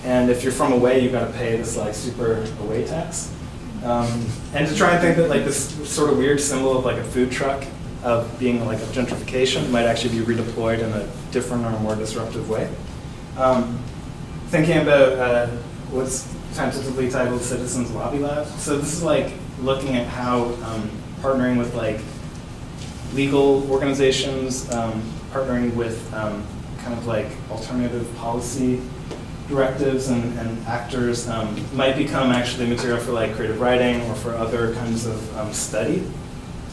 And if you're from away, you've got to pay this like super away tax. And to try and think that like this sort of weird symbol of like a food truck of being like a gentrification might actually be redeployed in a different or more disruptive way. Thinking about what's tentatively titled Citizens Lobby Lab. So this is like looking at how partnering with like legal organizations, partnering with kind of like alternative policy directives and actors might become actually material for like creative writing or for other kinds of study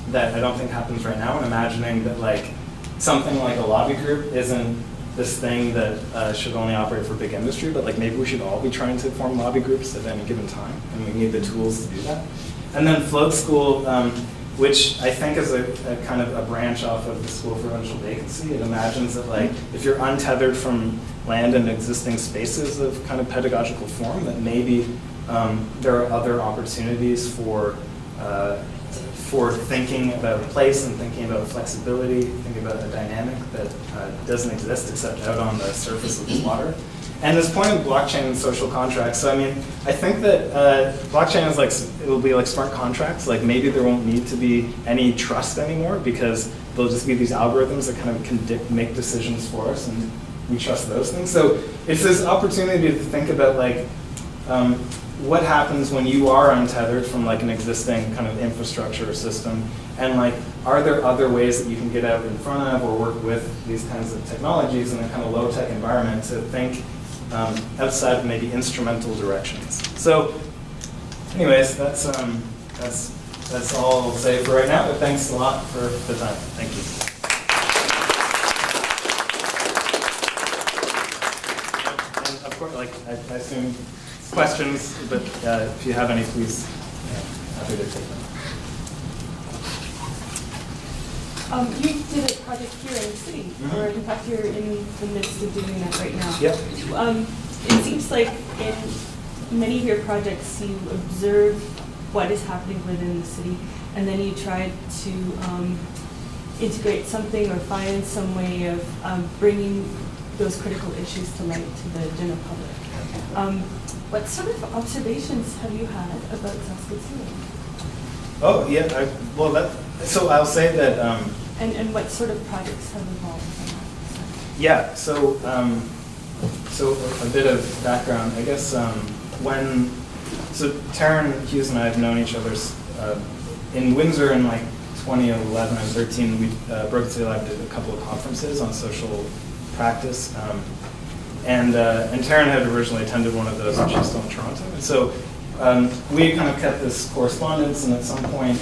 that I don't think happens right now. And imagining that like something like a lobby group isn't this thing that should only operate for big industry, but like maybe we should all be trying to form lobby groups at any given time, and we need the tools to do that. And then Float School, which I think is a kind of a branch off of the School for Financial Vacancy. It imagines that like if you're untethered from land and existing spaces of kind of pedagogical form, that maybe there are other opportunities for thinking about place and thinking about flexibility, thinking about a dynamic that doesn't exist except out on the surface of the water. And this point of blockchain and social contracts. So I mean, I think that blockchain is like, it will be like smart contracts. Like maybe there won't need to be any trust anymore because there'll just be these algorithms that kind of can make decisions for us, and we trust those things. So it's this opportunity to think about like, what happens when you are untethered from like an existing kind of infrastructure or system, and like, are there other ways that you can get out in front of or work with these kinds of technologies in a kind of low-tech environment to think outside of maybe instrumental directions. So anyways, that's all I'll say for right now, but thanks a lot for the time. Thank you. And of course, like, I assume questions, but if you have any, please, happy to take them. You did a project here in the city, or in fact you're in the midst of doing that right now. Yep. It seems like in many of your projects you observe what is happening within the city, and then you try to integrate something or find some way of bringing those critical issues to light to the general public. What sort of observations have you had about Saskatoon? Oh, yeah, so I'll say that, And what sort of projects have evolved from that? yeah, so a bit of background, I guess, so Taryn Hughes and I have known each other in Windsor in like 2011 and 13. We Broken City Lab did a couple of conferences on social practice, and Taryn had originally attended one of those, and she's still in Toronto. And so we kind of kept this correspondence, and at some point,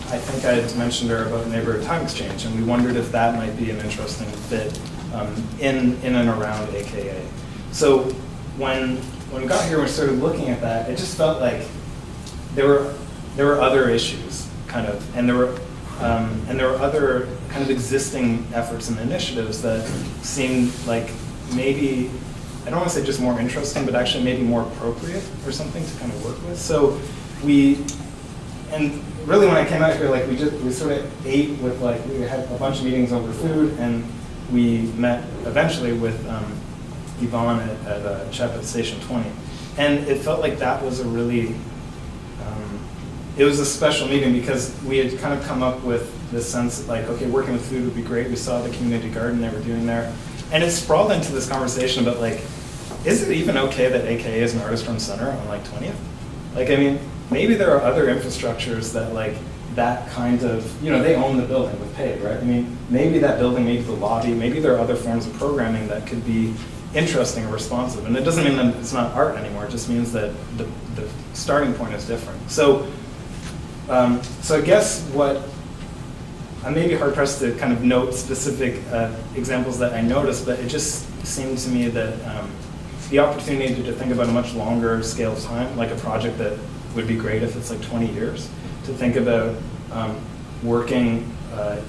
I think I had mentioned to her about neighborhood time exchange, and we wondered if that might be an interesting fit in and around AKA. So when we got here and we started looking at that, it just felt like there were other issues, kind of, and there were other kind of existing efforts and initiatives that seemed like maybe, I don't want to say just more interesting, but actually maybe more appropriate or something to kind of work with. So and really when I came out here, like we sort of ate with, like, we had a bunch of meetings over food, and we met eventually with Yvonne at Chef at Station 20. And it felt like that was a really, it was a special meeting because we had kind of come up with this sense that, like, okay, working with food would be great. We saw the community garden they were doing there. And it sprawled into this conversation about, like, is it even okay that AKA is an artist-run center on, like, 20th? Like, I mean, maybe there are other infrastructures that, like, that kind of, they own the building with paid, right? I mean, maybe that building, maybe the lobby, maybe there are other forms of programming that could be interesting or responsive. And it doesn't mean that it's not art anymore. It just means that the starting point is different. So I guess what, I may be hard pressed to kind of note specific examples that I noticed, but it just seemed to me that the opportunity to think about a much longer scale of time, like a project that would be great if it's like 20 years, to think about working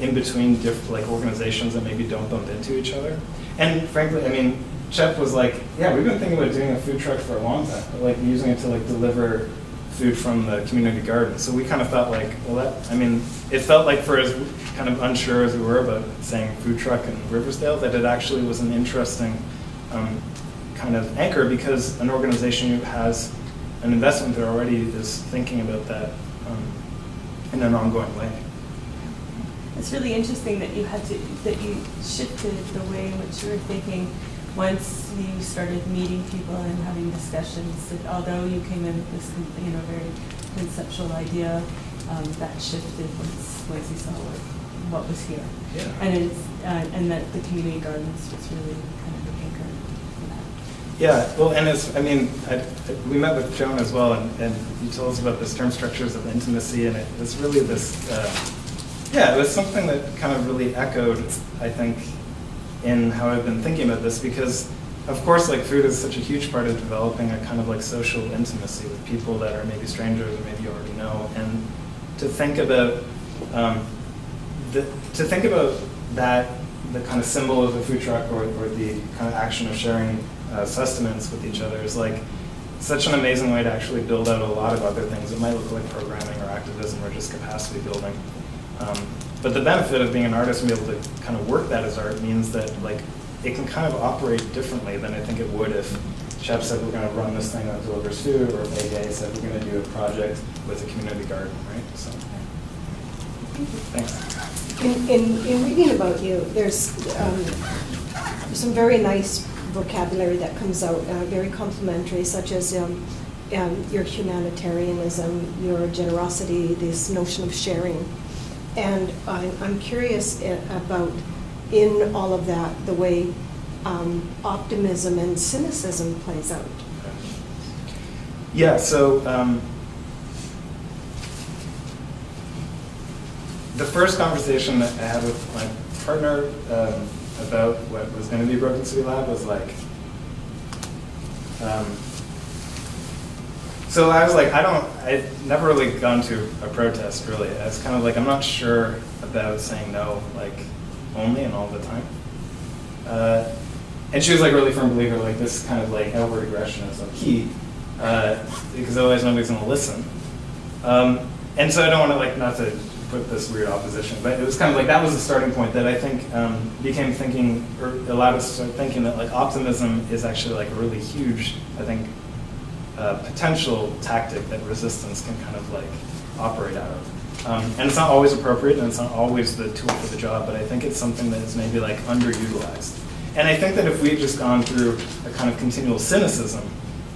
in between different organizations that maybe don't bump into each other. And frankly, I mean, Chef was like, yeah, we've been thinking about doing a food truck for a long time, but like using it to like deliver food from the community garden. So we kind of thought like, well, it felt like for as kind of unsure as we were about saying food truck in Riversdale, that it actually was an interesting kind of anchor, because an organization who has an investment there already is thinking about that in an ongoing way. It's really interesting that you shifted the way in which you were thinking once you started meeting people and having discussions. That although you came in with this, very conceptual idea, that shifted once you saw what was here. Yeah. And that the community gardens was really kind of the anchor for that. Yeah, well, and we met with Joan as well, and you told us about this term structures of intimacy, and it was really this, it was something that kind of really echoed, I think, in how I've been thinking about this, because of course, like, food is such a huge part of developing a kind of like social intimacy with people that are maybe strangers or maybe you already know, and to think about that, the kind of symbol of the food truck or the kind of action of sharing sustenance with each other is like such an amazing way to actually build out a lot of other things. It might look like programming or activism or just capacity building. But the benefit of being an artist and be able to kind of work that as art means that like it can kind of operate differently than I think it would if Chef said we're going to run this thing that delivers food, or if AGA said we're going to do a project with a community garden, right? So, thanks. In reading about you, there's some very nice vocabulary that comes out, very complimentary, such as your humanitarianism, your generosity, this notion of sharing. And I'm curious about, in all of that, the way optimism and cynicism plays out. Yeah, so the first conversation that I had with my partner about what was going to be Broken City Lab was like, so I was like, I'd never really gone to a protest really. I was kind of like, I'm not sure about saying no, like, only and all the time. And she was like a really firm believer, like this kind of like outward aggression is like key, because otherwise nobody's gonna listen. And so I don't want to like, not to put this weird opposition. But it was kind of like, that was the starting point that I think became thinking, or allowed us to start thinking that like optimism is actually like a really huge, I think, potential tactic that resistance can kind of like operate out of. And it's not always appropriate, and it's not always the tool for the job, but I think it's something that is maybe like underutilized. And I think that if we had just gone through a kind of continual cynicism,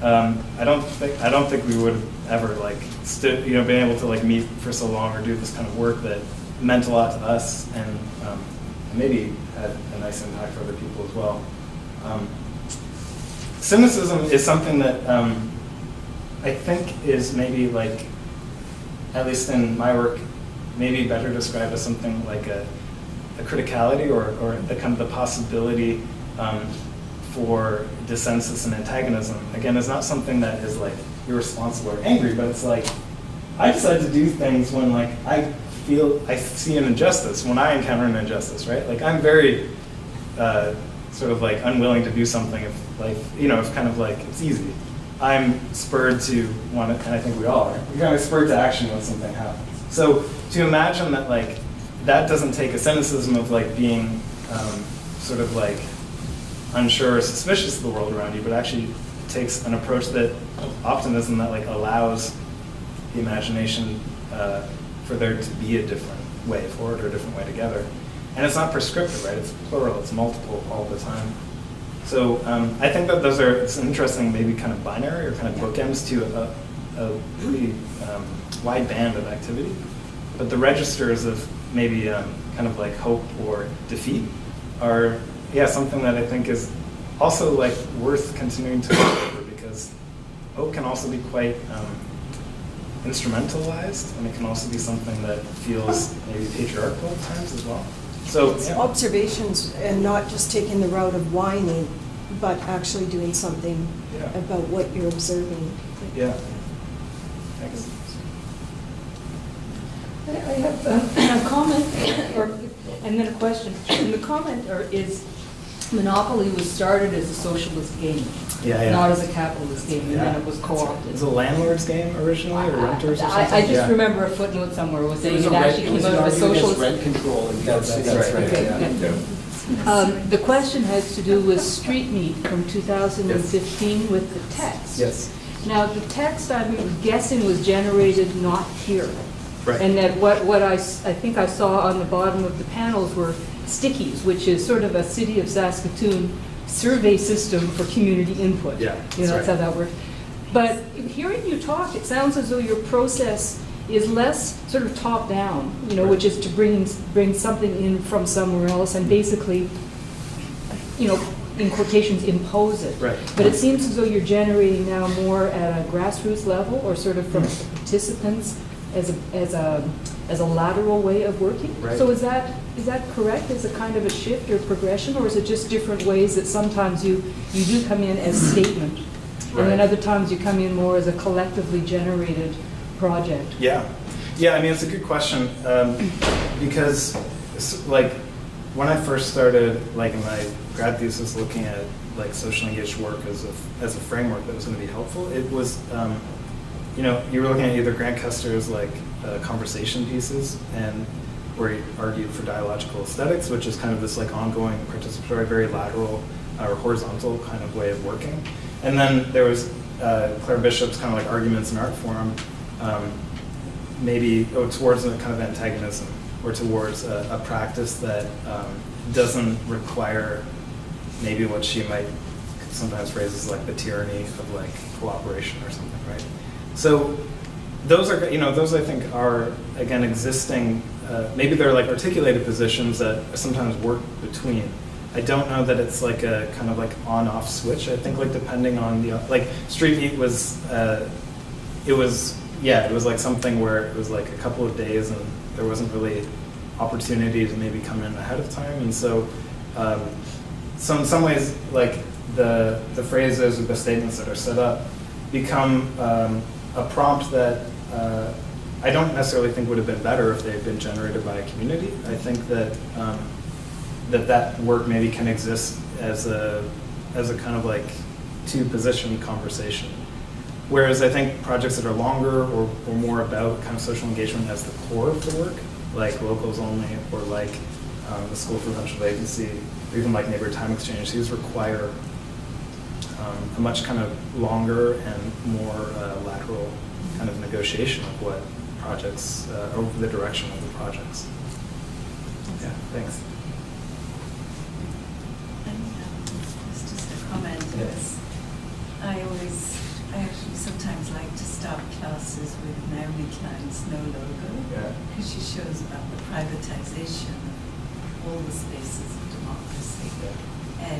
I don't think we would have ever like been able to like meet for so long or do this kind of work that meant a lot to us and maybe had a nice impact for other people as well. Cynicism is something that I think is maybe like, at least in my work, maybe better described as something like a criticality or the kind of the possibility for dissensus and antagonism. Again, it's not something that is like irresponsible or angry, but it's like, I decide to do things when like I see an injustice, when I encounter an injustice, right? Like I'm very sort of like unwilling to do something if like, if kind of like it's easy. I'm spurred to want to, and I think we all are, you're kind of spurred to action when something happens. So to imagine that like, that doesn't take a cynicism of like being sort of like unsure or suspicious of the world around you, but actually takes an approach that optimism that like allows the imagination for there to be a different way forward or a different way together. And it's not prescriptive, right? It's plural, it's multiple all the time. So I think that it's an interesting maybe kind of binary or kind of bookends to a pretty wide band of activity. But the registers of maybe kind of like hope or defeat are, something that I think is also like worth continuing to explore, because hope can also be quite instrumentalized, and it can also be something that feels maybe patriarchal at times as well. So It's observations and not just taking the route of whining, but actually doing something about what you're observing. Yeah. Thanks. I have a comment, and then a question. And the comment is, monopoly was started as a socialist game, not as a capitalist game, and then it was co-opted. It was a landlord's game originally, or renters or something? I just remember a footnote somewhere was saying it actually came out of a socialist. Rent control. And that's right. Okay. The question has to do with Street Meat from 2015 with the text. Yes. Now, the text, I'm guessing, was generated not here. Right. And that what I think I saw on the bottom of the panels were stickies, which is sort of a City of Saskatoon survey system for community input. Yeah, That's how that works. But hearing you talk, it sounds as though your process is less sort of top down, Right. which is to bring something in from somewhere else and basically, in quotations, impose it. Right. But it seems as though you're generating now more at a grassroots level, or sort of from participants as a lateral way of working. Right. So is that correct? Is it kind of a shift or progression, or is it just different ways that sometimes you do come in as statement, and then Right. other times you come in more as a collectively generated project? Yeah. I mean, it's a good question, because like when I first started, like in my grad thesis, looking at like socially engaged work as a framework that was going to be helpful, it was you were looking at either Grant Custer's like conversation pieces, and where he argued for dialogical aesthetics, which is kind of this like ongoing participatory, very lateral or horizontal kind of way of working. And then there was Claire Bishop's kind of like arguments in art form, maybe towards a kind of antagonism, or towards a practice that doesn't require maybe what she might sometimes phrase as like the tyranny of like cooperation or something, right? So those are, those I think are, again, existing, maybe they're like articulated positions that sometimes work between. I don't know that it's like a kind of like on-off switch. I think like depending on like Street Meat was, it was like something where it was like a couple of days and there wasn't really opportunity to maybe come in ahead of time. And so in some ways, like the phrases or the statements that are set up become a prompt that I don't necessarily think would have been better if they had been generated by a community. I think that that work maybe can exist as a kind of like two-position conversation. Whereas I think projects that are longer or more about kind of social engagement as the core of the work like locals only, or like the School for Provincial Vacancy, or even like Neighbor Time Exchange, these require a much kind of longer and more lateral kind of negotiation of what projects, or the direction of the projects. Yeah, thanks. It's just a comment. Yes. I actually sometimes like to start classes with Naomi Klein's No Logo, Yeah. because she shows about the privatization of all the spaces of democracy. Yeah.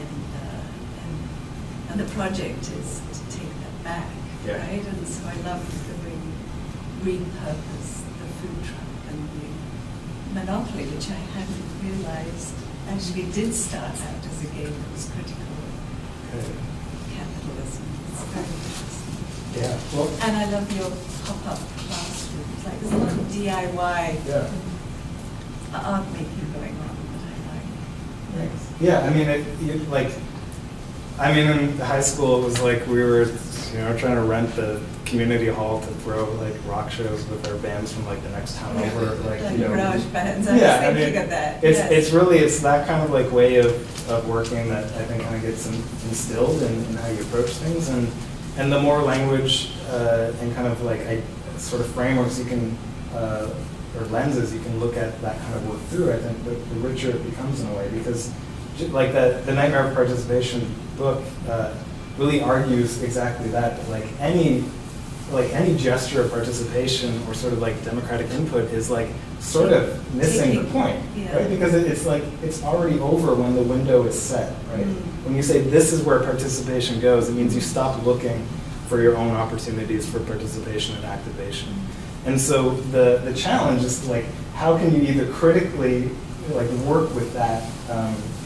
And the project is to take that back, Yeah. right? And so I love the way you repurpose the food truck and the monopoly, which I hadn't realized actually did start out as a game that was critical of Okay. capitalism. It's very interesting. Yeah. Well. And I love your pop-up classrooms. Like there's a lot of DIY Yeah. art making going on that I like. Thanks. Yeah, I mean, in high school, it was like we were, trying to rent the community hall to throw like rock shows with our bands from like the next town over, Like garage bands. I Yeah, I was thinking mean, of that. It's yes. it's that kind of like way of working that I think kind of gets instilled in how you approach things, and the more language and kind of like sort of frameworks you can or lenses you can look at that kind of work through, I think the richer it becomes in a way, because like the Nightmare of Participation book really argues exactly that. Like any gesture of participation or sort of like democratic input is like sort of missing the point, right? Because it's like it's already over when the window is set, right? When you say this is where participation goes, it means you stop looking for your own opportunities for participation and activation. And so the challenge is like, how can you either critically like work with that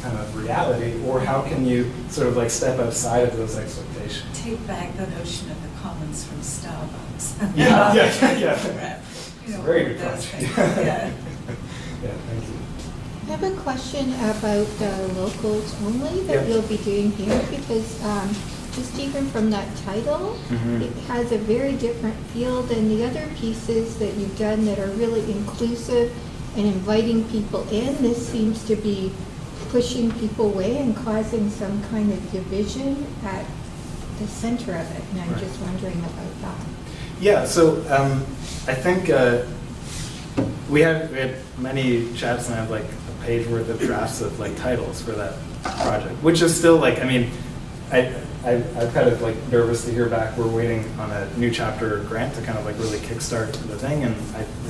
kind of reality, or how can you sort of like step outside of those expectations? Take back the notion of the commons from Starbucks. Yeah. You know, Very good those point. things. Yeah. Yeah, thank you. I have a question about locals only that Yeah. you'll be doing here, because just even from that title, Mhm. it has a very different feel than the other pieces that you've done that are really inclusive and inviting people in. This seems to be pushing people away and causing some kind of division at the center of it, and I'm Right. just wondering about that. Yeah, so I think we had many chats, and I have like a page worth of drafts of like titles for that project, which is still like, I mean, I'm kind of like nervous to hear back. We're waiting on a new chapter grant to kind of like really kickstart the thing, and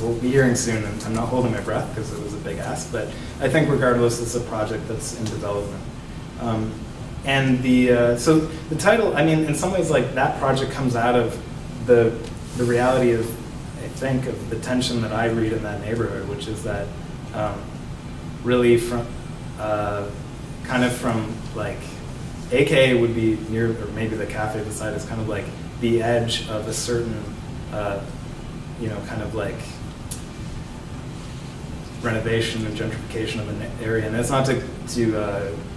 we'll be hearing soon, and I'm not holding my breath because it was a big ask, but I think regardless, it's a project that's in development. And so the title, I mean, in some ways, like that project comes out of the reality of, I think, of the tension that I read in that neighborhood, which is that really from kind of from like AKA would be near, or maybe the cafe beside is kind of like the edge of a certain, kind of like renovation and gentrification of an area. And it's not to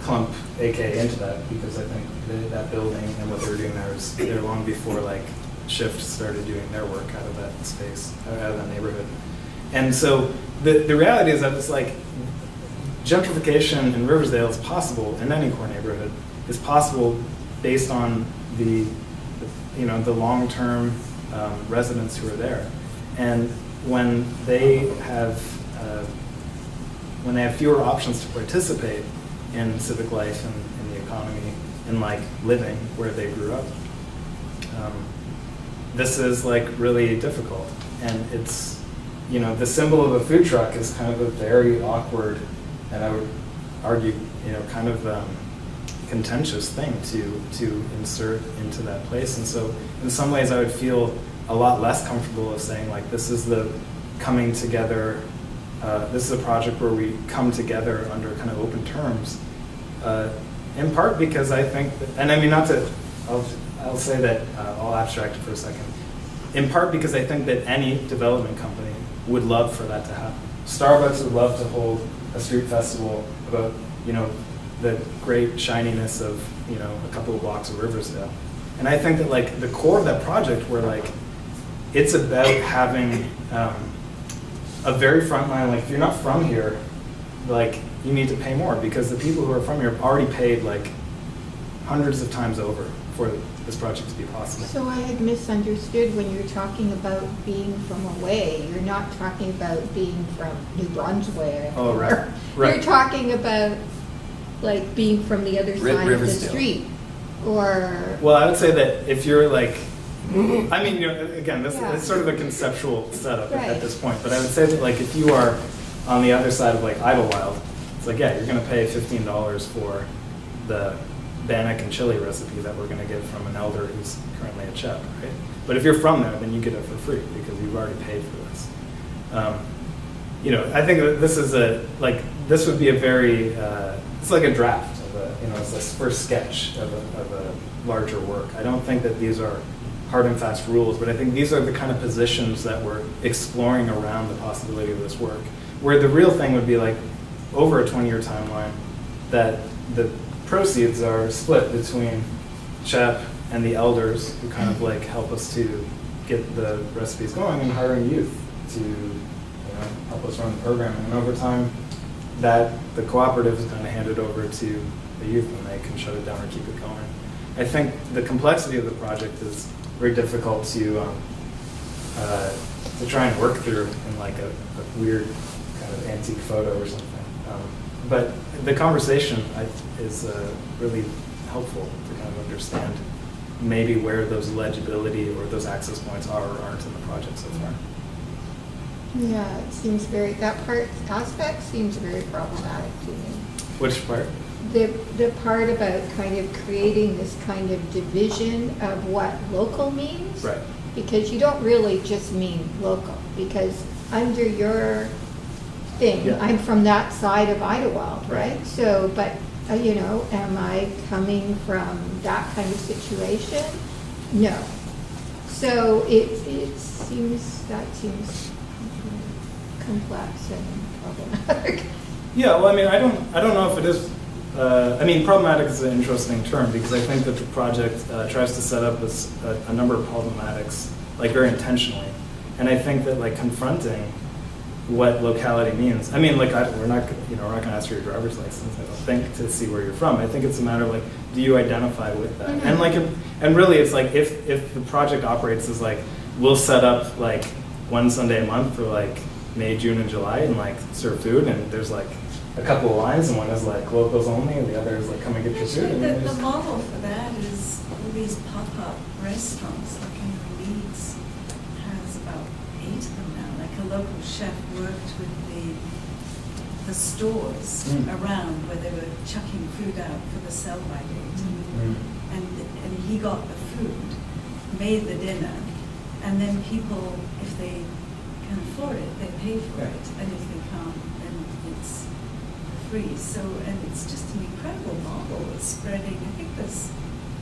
clump AKA into that, because I think that building and what they were doing there is there long before like Shift started doing their work out of that space, out of that neighborhood. And so the reality is that it's like gentrification in Riversdale is possible, in any core neighborhood is possible based on the long-term residents who are there. And when they have fewer options to participate in civic life and in the economy and like living where they grew up, this is like really difficult. And it's, the symbol of a food truck is kind of a very awkward, and I would argue, kind of contentious thing to insert into that place. And so in some ways I would feel a lot less comfortable of saying like, this is the coming together, this is a project where we come together under kind of open terms, in part because I think that, and I mean, I'll say that, I'll abstract it for a second, in part because I think that any development company would love for that to happen. Starbucks would love to hold a street festival about, the great shininess of, a couple of blocks of Riversdale. And I think that like the core of that project where like, it's about having a very frontline, like if you're not from here, like you need to pay more because the people who are from here have already paid like hundreds of times over for this project to be possible. So I had misunderstood when you're talking about being from away. You're not talking about being from New Brunswick. Oh, right. You're talking about like being from the other side of the street, or. Well, I would say that if you're like, I mean, you know, again, this is sort of a conceptual setup at this point, but I would say that like if you are on the other side of like Idlewild, it's like, yeah, you're going to pay $15 for the bannock and chili recipe that we're going to get from an elder who's currently a chef, right? But if you're from there, then you get it for free because you've already paid for this. You know, I think that this is this would be a very, it's like a draft of a, you know, it's this first sketch of a larger work. I don't think that these are hard and fast rules, but I think these are the kind of positions that we're exploring around the possibility of this work, where the real thing would be like over a 20-year timeline that the proceeds are split between CHEP and the elders who kind of like help us to get the recipes going and hiring youth to, you know, help us run the program. And over time, that the cooperative is kind of handed over to the youth and they can shut it down or keep it going. I think the complexity of the project is very difficult to try and work through in like a weird kind of antique photo or something. But the conversation is really helpful to kind of understand maybe where those legibility or those access points are or aren't in the project so far. Yeah, it seems aspect seems very problematic to me. Which part? The part about kind of creating this kind of division of what local means. Right. Because you don't really just mean local, because under your thing, Yeah. I'm from that side of Idlewild, right? So, but, you know, am I coming from that kind of situation? No. So that seems complex and problematic. Yeah, well, I mean, I don't know if it is. I mean, problematic is an interesting term because I think that the project tries to set up a number of problematics, like very intentionally, and I think that like confronting what locality means. I mean, like we're not going to ask for your driver's license, I don't think, to see where you're from. I think it's a matter of like, do you identify with that? Mm-hmm. And like, and really, it's like if the project operates as like we'll set up like one Sunday a month for like May, June, and July, and like serve food, and there's like a couple of lines, and one is like locals only, and the other is like come and get your food. Actually, the model for that is all these pop-up restaurants, like in Leeds has about 8 of them now. Like a local chef worked with the stores around where they were chucking food out for the sell-by date, and he got the food, made the dinner, and then people, if they can afford it, they pay for it, and if they can't, then it's free. So, and it's just an incredible model. It's spreading. I think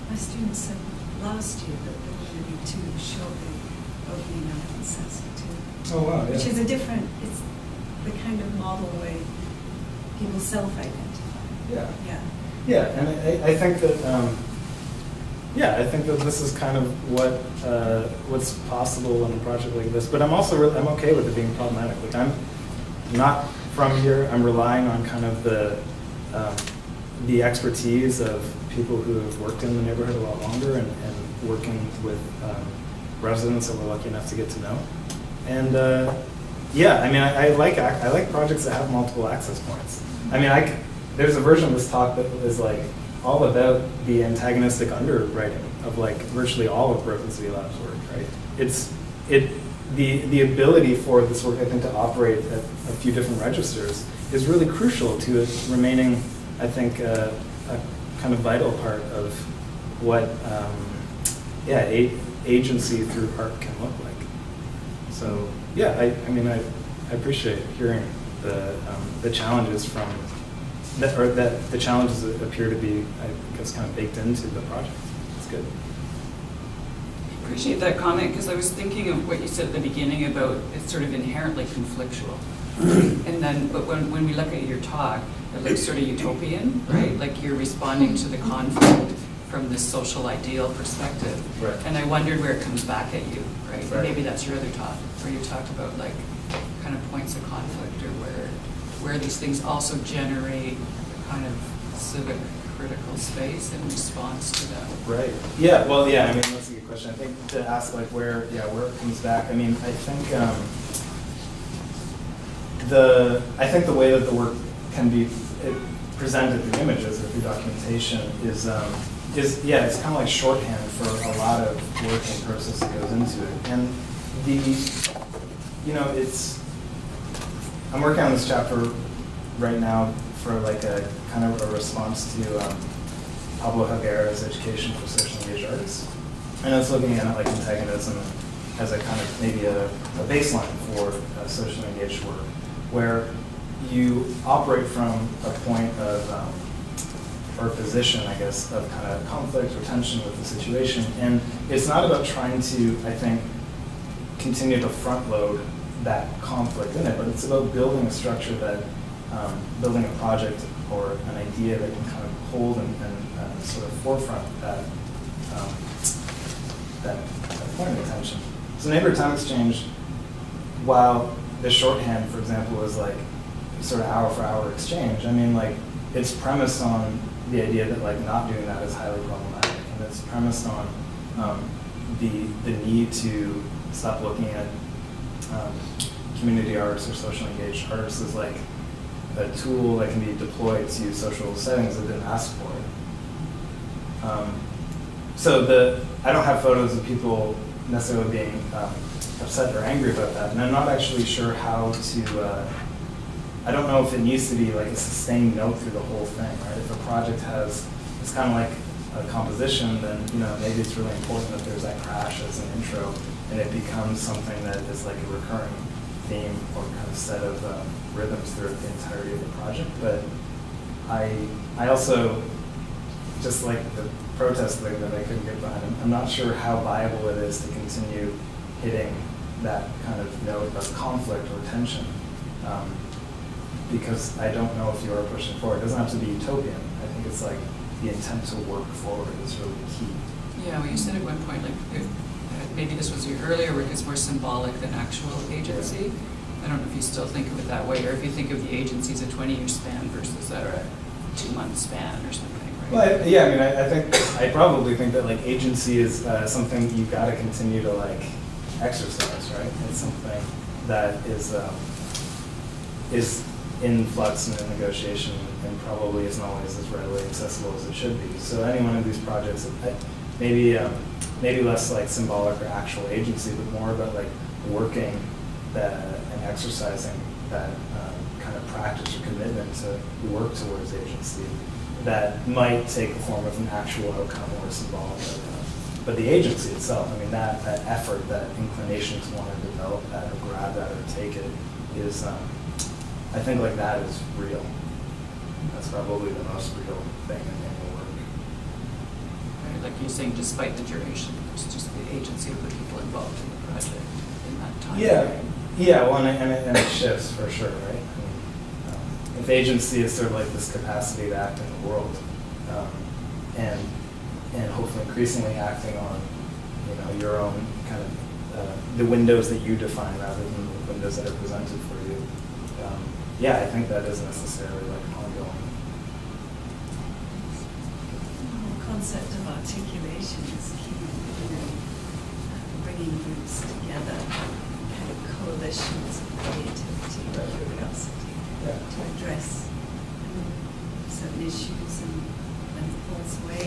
my students said last year that there were going to be 2 shortly opening up in Saskatoon. Oh wow! Yeah. Which is it's the kind of model where people self-identify. Yeah. Yeah. Yeah, and I think that I think that this is kind of what's possible in a project like this. But I'm also I'm okay with it being problematic. Like I'm not from here. I'm relying on kind of the expertise of people who have worked in the neighborhood a lot longer and working with residents that we're lucky enough to get to know. And I mean, I like projects that have multiple access points. I mean, there's a version of this talk that is like all about the antagonistic underwriting of like virtually all of Broken City Lab's work, right? The ability for this work, I think, to operate at a few different registers is really crucial to it remaining, I think, a kind of vital part of what agency through art can look like. So yeah, I mean, I appreciate hearing the challenges from that the challenges that appear to be, I guess, kind of baked into the project. It's good. I appreciate that comment because I was thinking of what you said at the beginning about it's sort of inherently conflictual. And then, but when we look at your talk, it looks sort of utopian, right? Like you're responding to the conflict from this social ideal perspective. Right. And I wondered where it comes back at you, right? Right. Maybe that's your other talk, where you talked about like kind of points of conflict, or where these things also generate a kind of civic critical space in response to that. Right. Yeah. Well, yeah. I mean, that's a good question. I think to ask like where it comes back. I mean, I think the way that the work can be presented through images or through documentation is it's kind of like shorthand for a lot of work and process that goes into it. And I'm working on this chapter right now for like a kind of a response to Pablo Helguera's Education for Social Engaged Artists. And I was looking at like antagonism as a kind of maybe a baseline for socially engaged work, where you operate from a point of, or position, I guess, of kind of conflict or tension with the situation. And it's not about trying to, I think, continue to front load that conflict in it, but it's about building a structure that, building a project or an idea that can kind of hold and sort of forefront that point of attention. So Neighbor Time Exchange, while the shorthand, for example, is like sort of hour for hour exchange, I mean, like, it's premised on the idea that like not doing that is highly problematic, and it's premised on the need to stop looking at community artists or social engaged artists as like a tool that can be deployed to social settings that didn't ask for it. So I don't have photos of people necessarily being upset or angry about that, and I'm not actually sure how to. I don't know if it needs to be like a sustained note through the whole thing, right? If a project it's kind of like a composition, then maybe it's really important that there's that crash as an intro, and it becomes something that is like a recurring theme or kind of set of rhythms throughout the entirety of the project. But I also, just like the protest thing that I couldn't get behind, I'm not sure how viable it is to continue hitting that kind of note of conflict or tension. Because I don't know if you are pushing forward. It doesn't have to be utopian. I think it's like the intent to work forward is really key. Yeah, well, you said at one point, like, maybe this was your earlier work, is more symbolic than actual agency. I don't know if you still think of it that way, or if you think of the agency as a 20-year span versus a 2-month span or something, right? Well, yeah, I mean, I probably think that like agency is something you've got to continue to like exercise, right? It's something that is in flux and in negotiation, and probably isn't always as readily accessible as it should be. So any one of these projects, maybe less like symbolic or actual agency, but more about like working and exercising that kind of practice or commitment to work towards agency that might take the form of an actual outcome or a symbolic outcome. But the agency itself, I mean, that effort, that inclination to want to develop that or grab that or take it is, I think like that is real. That's probably the most real thing in the work. Right, like you're saying, despite the duration, it's just the agency of the people involved in the project in that time. Yeah. Well, and it shifts for sure, right? I mean, if agency is sort of like this capacity to act in the world, and hopefully increasingly acting on, your own kind of the windows that you define rather than the windows that are presented for you. Yeah, I think that is necessarily like ongoing. The concept of articulation is key, bringing groups together, kind of coalitions of creativity and curiosity to address certain issues and it falls away.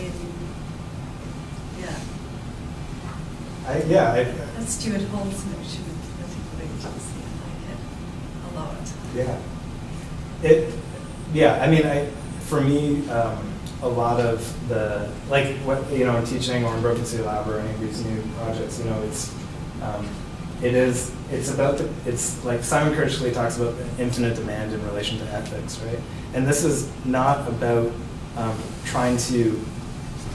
That's Stuart Hall's notion of political agency. I like it a lot. For me, a lot of the, like, what, in teaching or in Broken City Lab or any of these new projects, it's like Simon Kirchley talks about infinite demand in relation to ethics, right? And this is not about trying to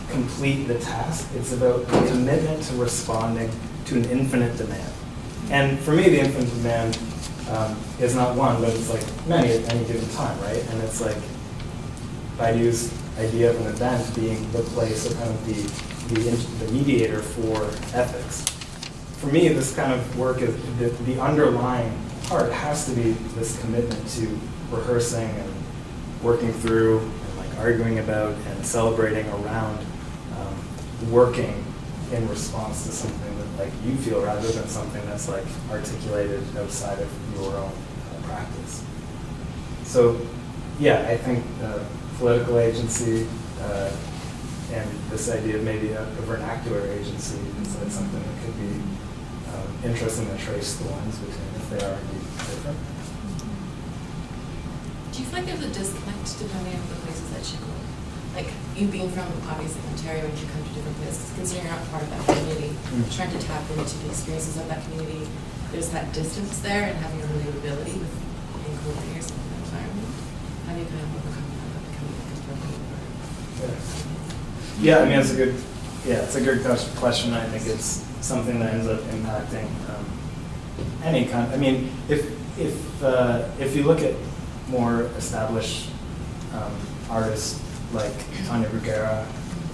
complete the task. It's about a commitment to responding to an infinite demand. And for me, the infinite demand is not one, but it's like many at any given time, right? And it's like Baidu's idea of an event being the place or kind of the mediator for ethics. For me, this kind of work is the underlying part has to be this commitment to rehearsing and working through and like arguing about and celebrating around working in response to something that like you feel rather than something that's like articulated outside of your own practice. So yeah, I think political agency and this idea of maybe a vernacular agency is like something that could be interesting to trace the lines between if they are indeed different. Do you feel like there's a disconnect depending on the places that you go? Like you being from obviously Ontario and you come to different places, considering you're not part of that community, trying to tap into the experiences of that community, there's that distance there and having a relatability with incorporating yourself in that environment. How do you kind of overcome that becoming a contemporary? Yeah, I mean it's a good question. I think it's something that ends up impacting any kind. I mean, if you look at more established artists like Tanya Bruguera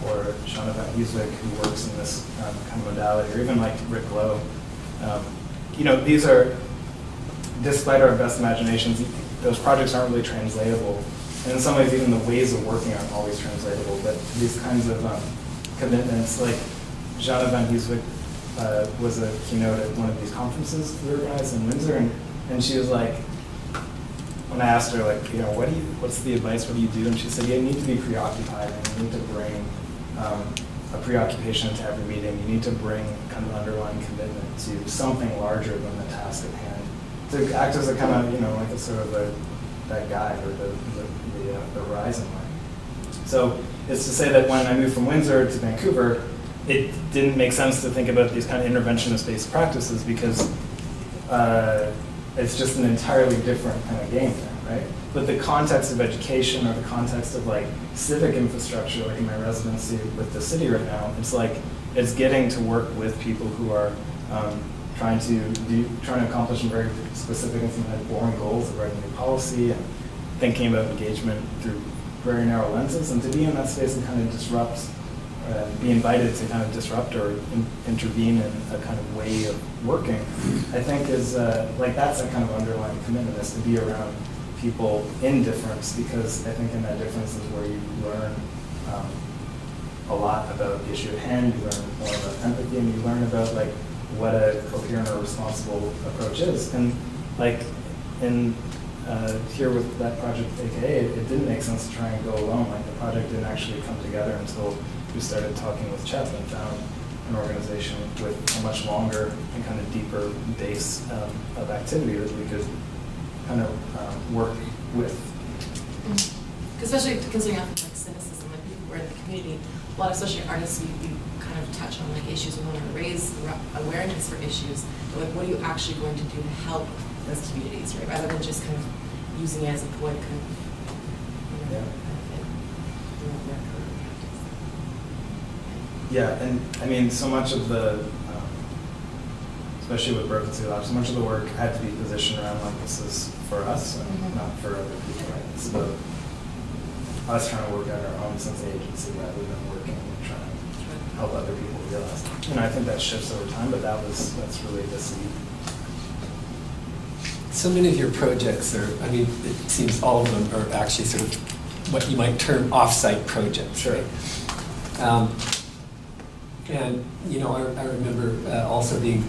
or Shauna Van Heeswijk, who works in this kind of modality, or even like Rick Lowe, you know, these are, despite our best imaginations, those projects aren't really translatable. And in some ways, even the ways of working aren't always translatable. But these kinds of commitments, like Shauna Van Heeswijk was a keynote at one of these conferences we organized in Windsor, and she was like, when I asked her, like, you know, what's the advice, what do you do? And she said, you need to be preoccupied, and you need to bring a preoccupation to every meeting. You need to bring kind of underlying commitment to something larger than the task at hand. To act as a kind of, you know, like a sort of that guide or the horizon line. So it's to say that when I moved from Windsor to Vancouver, it didn't make sense to think about these kind of interventionist-based practices because it's just an entirely different kind of game there, right? But the context of education or the context of like civic infrastructure, like in my residency with the city right now, it's like it's getting to work with people who are trying to accomplish some very specific and sometimes boring goals of writing new policy and thinking about engagement through very narrow lenses, and to be in that space and kind of disrupt, be invited to kind of disrupt or intervene in a kind of way of working, I think is like that's a kind of underlying commitment, is to be around people in difference, because I think in that difference is where you learn a lot about the issue at hand, you learn more about empathy, and you learn about like what a coherent or responsible approach is. And like in here with that project AKA, it didn't make sense to try and go alone. Like the project didn't actually come together until we started talking with Chet and found an organization with a much longer and kind of deeper base of activity that we could kind of work with. Especially considering like cynicism, like people who are in the community, a lot of especially artists, we kind of touch on like issues, we want to raise awareness for issues, but like what are you actually going to do to help those communities, right? Rather than just kind of using it as a poetic kind of, you know, Yeah, and I mean, so much of the, especially with Broken Sea Lab, so much of the work had to be positioned around like this is for us and not for other people, right? It's about us trying to work out our own sense of agency rather than working and trying to help other people realize. You know, I think that shifts over time, but that's really the seed. So many of your projects are, I mean, it seems all of them are actually sort of what you might term off-site projects. Sure. Right? And, you know, I remember also being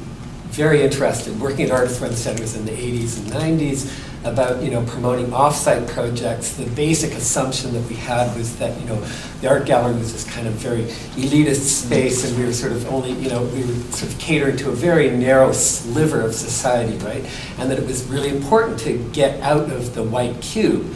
very interested, working at Artist Run Centers in the 80s and 90s, about, you know, promoting off-site projects. The basic assumption that we had was that, you know, the art gallery was this kind of very elitist space, and we were sort of only, you know, we were sort of catering to a very narrow sliver of society, right? And that it was really important to get out of the white cube.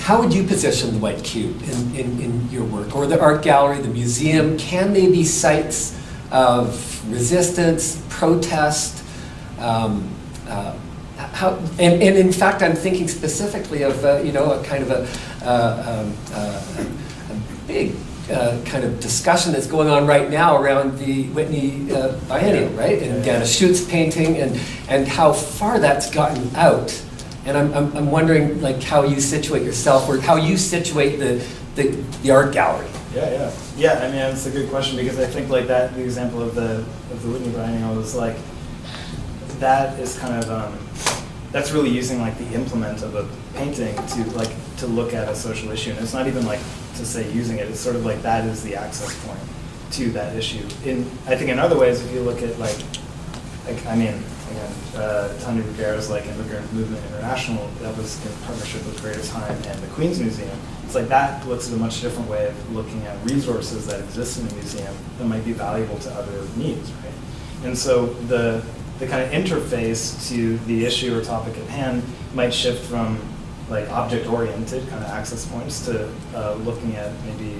How would you position the white cube in your work, or the art gallery, the museum? Can they be sites of resistance, protest? And in fact, I'm thinking specifically of you know, a kind of a big kind of discussion that's going on right now around the Whitney Biennial, right? And Dana Schute's painting, and how far that's gotten out. And I'm wondering, like, how you situate yourself, or how you situate the art gallery. Yeah. I mean, it's a good question, because I think like that the example of the Whitney Biennial was like that is kind of, that's really using like the implement of a painting to look at a social issue. And it's not even like to say using it, it's sort of like that is the access point to that issue. I think in other ways, if you look at I mean, again, Tanya Rivera's like Immigrant Movement International, that was in partnership with Greater Time and the Queen's Museum. It's like that looks at a much different way of looking at resources that exist in the museum that might be valuable to other needs, right? And so the kind of interface to the issue or topic at hand might shift from like object-oriented kind of access points to looking at maybe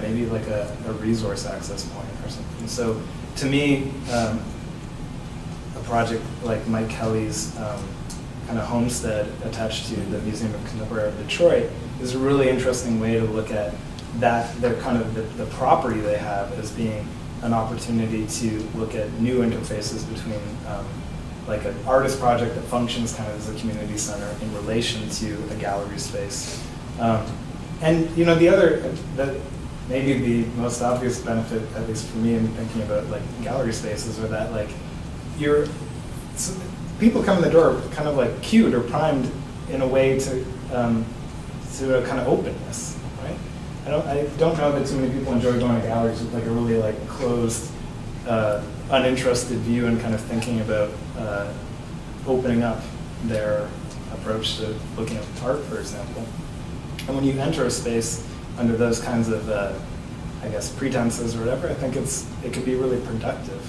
maybe like a resource access point or something. So to me, a project like Mike Kelly's kind of homestead attached to the Museum of Contemporary Art of Detroit is a really interesting way to look at that, their kind of the property they have as being an opportunity to look at new interfaces between like an artist project that functions kind of as a community center in relation to a gallery space. And you know, maybe the most obvious benefit, at least for me in thinking about like gallery spaces, are that like people come in the door kind of like cued or primed in a way to a kind of openness, right? I don't know that too many people enjoy going to galleries with like a really like closed, uninterested view and kind of thinking about opening up their approach to looking at art, for example. And when you enter a space under those kinds of, I guess, pretenses or whatever, I think it could be really productive.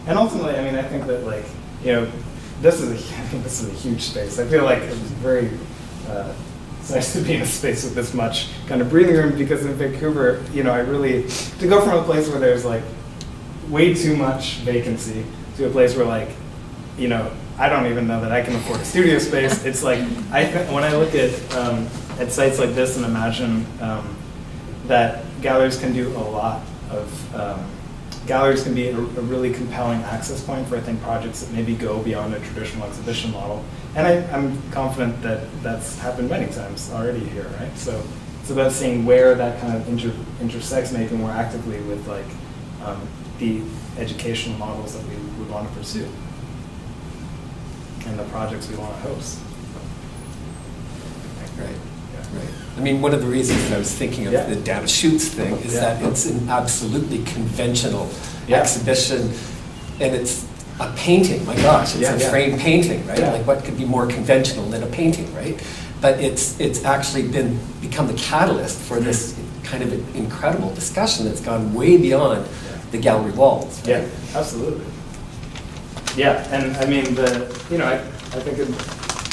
And ultimately, I mean, I think that like, you know, I think this is a huge space. I feel like it's very, it's nice to be in a space with this much kind of breathing room, because in Vancouver, you know, to go from a place where there's like way too much vacancy to a place where like, you know, I don't even know that I can afford a studio space. It's like, when I look at sites like this and imagine that galleries can do a lot of, galleries can be a really compelling access point for, I think, projects that maybe go beyond a traditional exhibition model. And I'm confident that that's happened many times already here, right? So it's about seeing where that kind of intersects maybe more actively with like the educational models that we would want to pursue and the projects we want to host. Right. Right. I mean, one of the reasons that I was thinking of the Data Shoots thing is that it's an absolutely conventional exhibition, and it's a painting. My gosh, it's a framed painting, right? Like, what could be more conventional than a painting, right? But it's actually become the catalyst for this kind of incredible discussion that's gone way beyond the gallery walls. Right? Yeah, absolutely. Yeah, and I mean, I think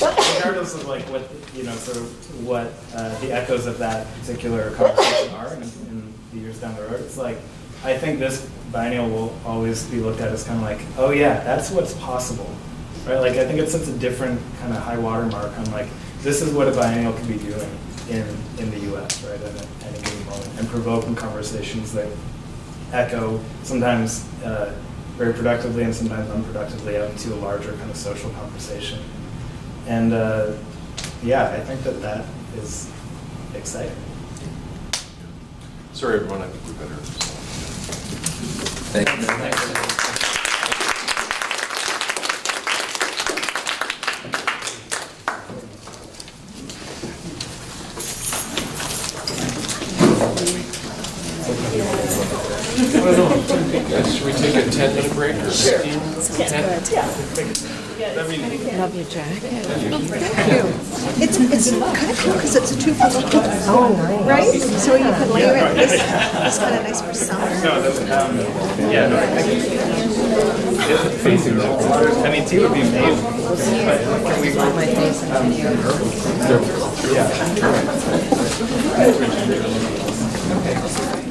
regardless of like what, you know, sort of what the echoes of that particular conversation are in the years down the road, it's like, I think this biennial will always be looked at as kind of like, oh yeah, that's what's possible, right? Like, I think it sets a different kind of high watermark on like, this is what a biennial could be doing in the US, right, at any given moment, and provoking conversations that echo sometimes very productively and sometimes unproductively out into a larger kind of social conversation. And I think that is exciting. Sorry, everyone, I think we better. Thank you. Should we take a 10-minute break? Or Sure. 10? Love your jacket. Thank you. It's kind of cool because it's a 2-for-1. Oh, nice. Right? So you can layer it. It's kind of nice for summer. No, that's, facing the water. I mean, tea would be amazing. But can we My face in the video. yeah.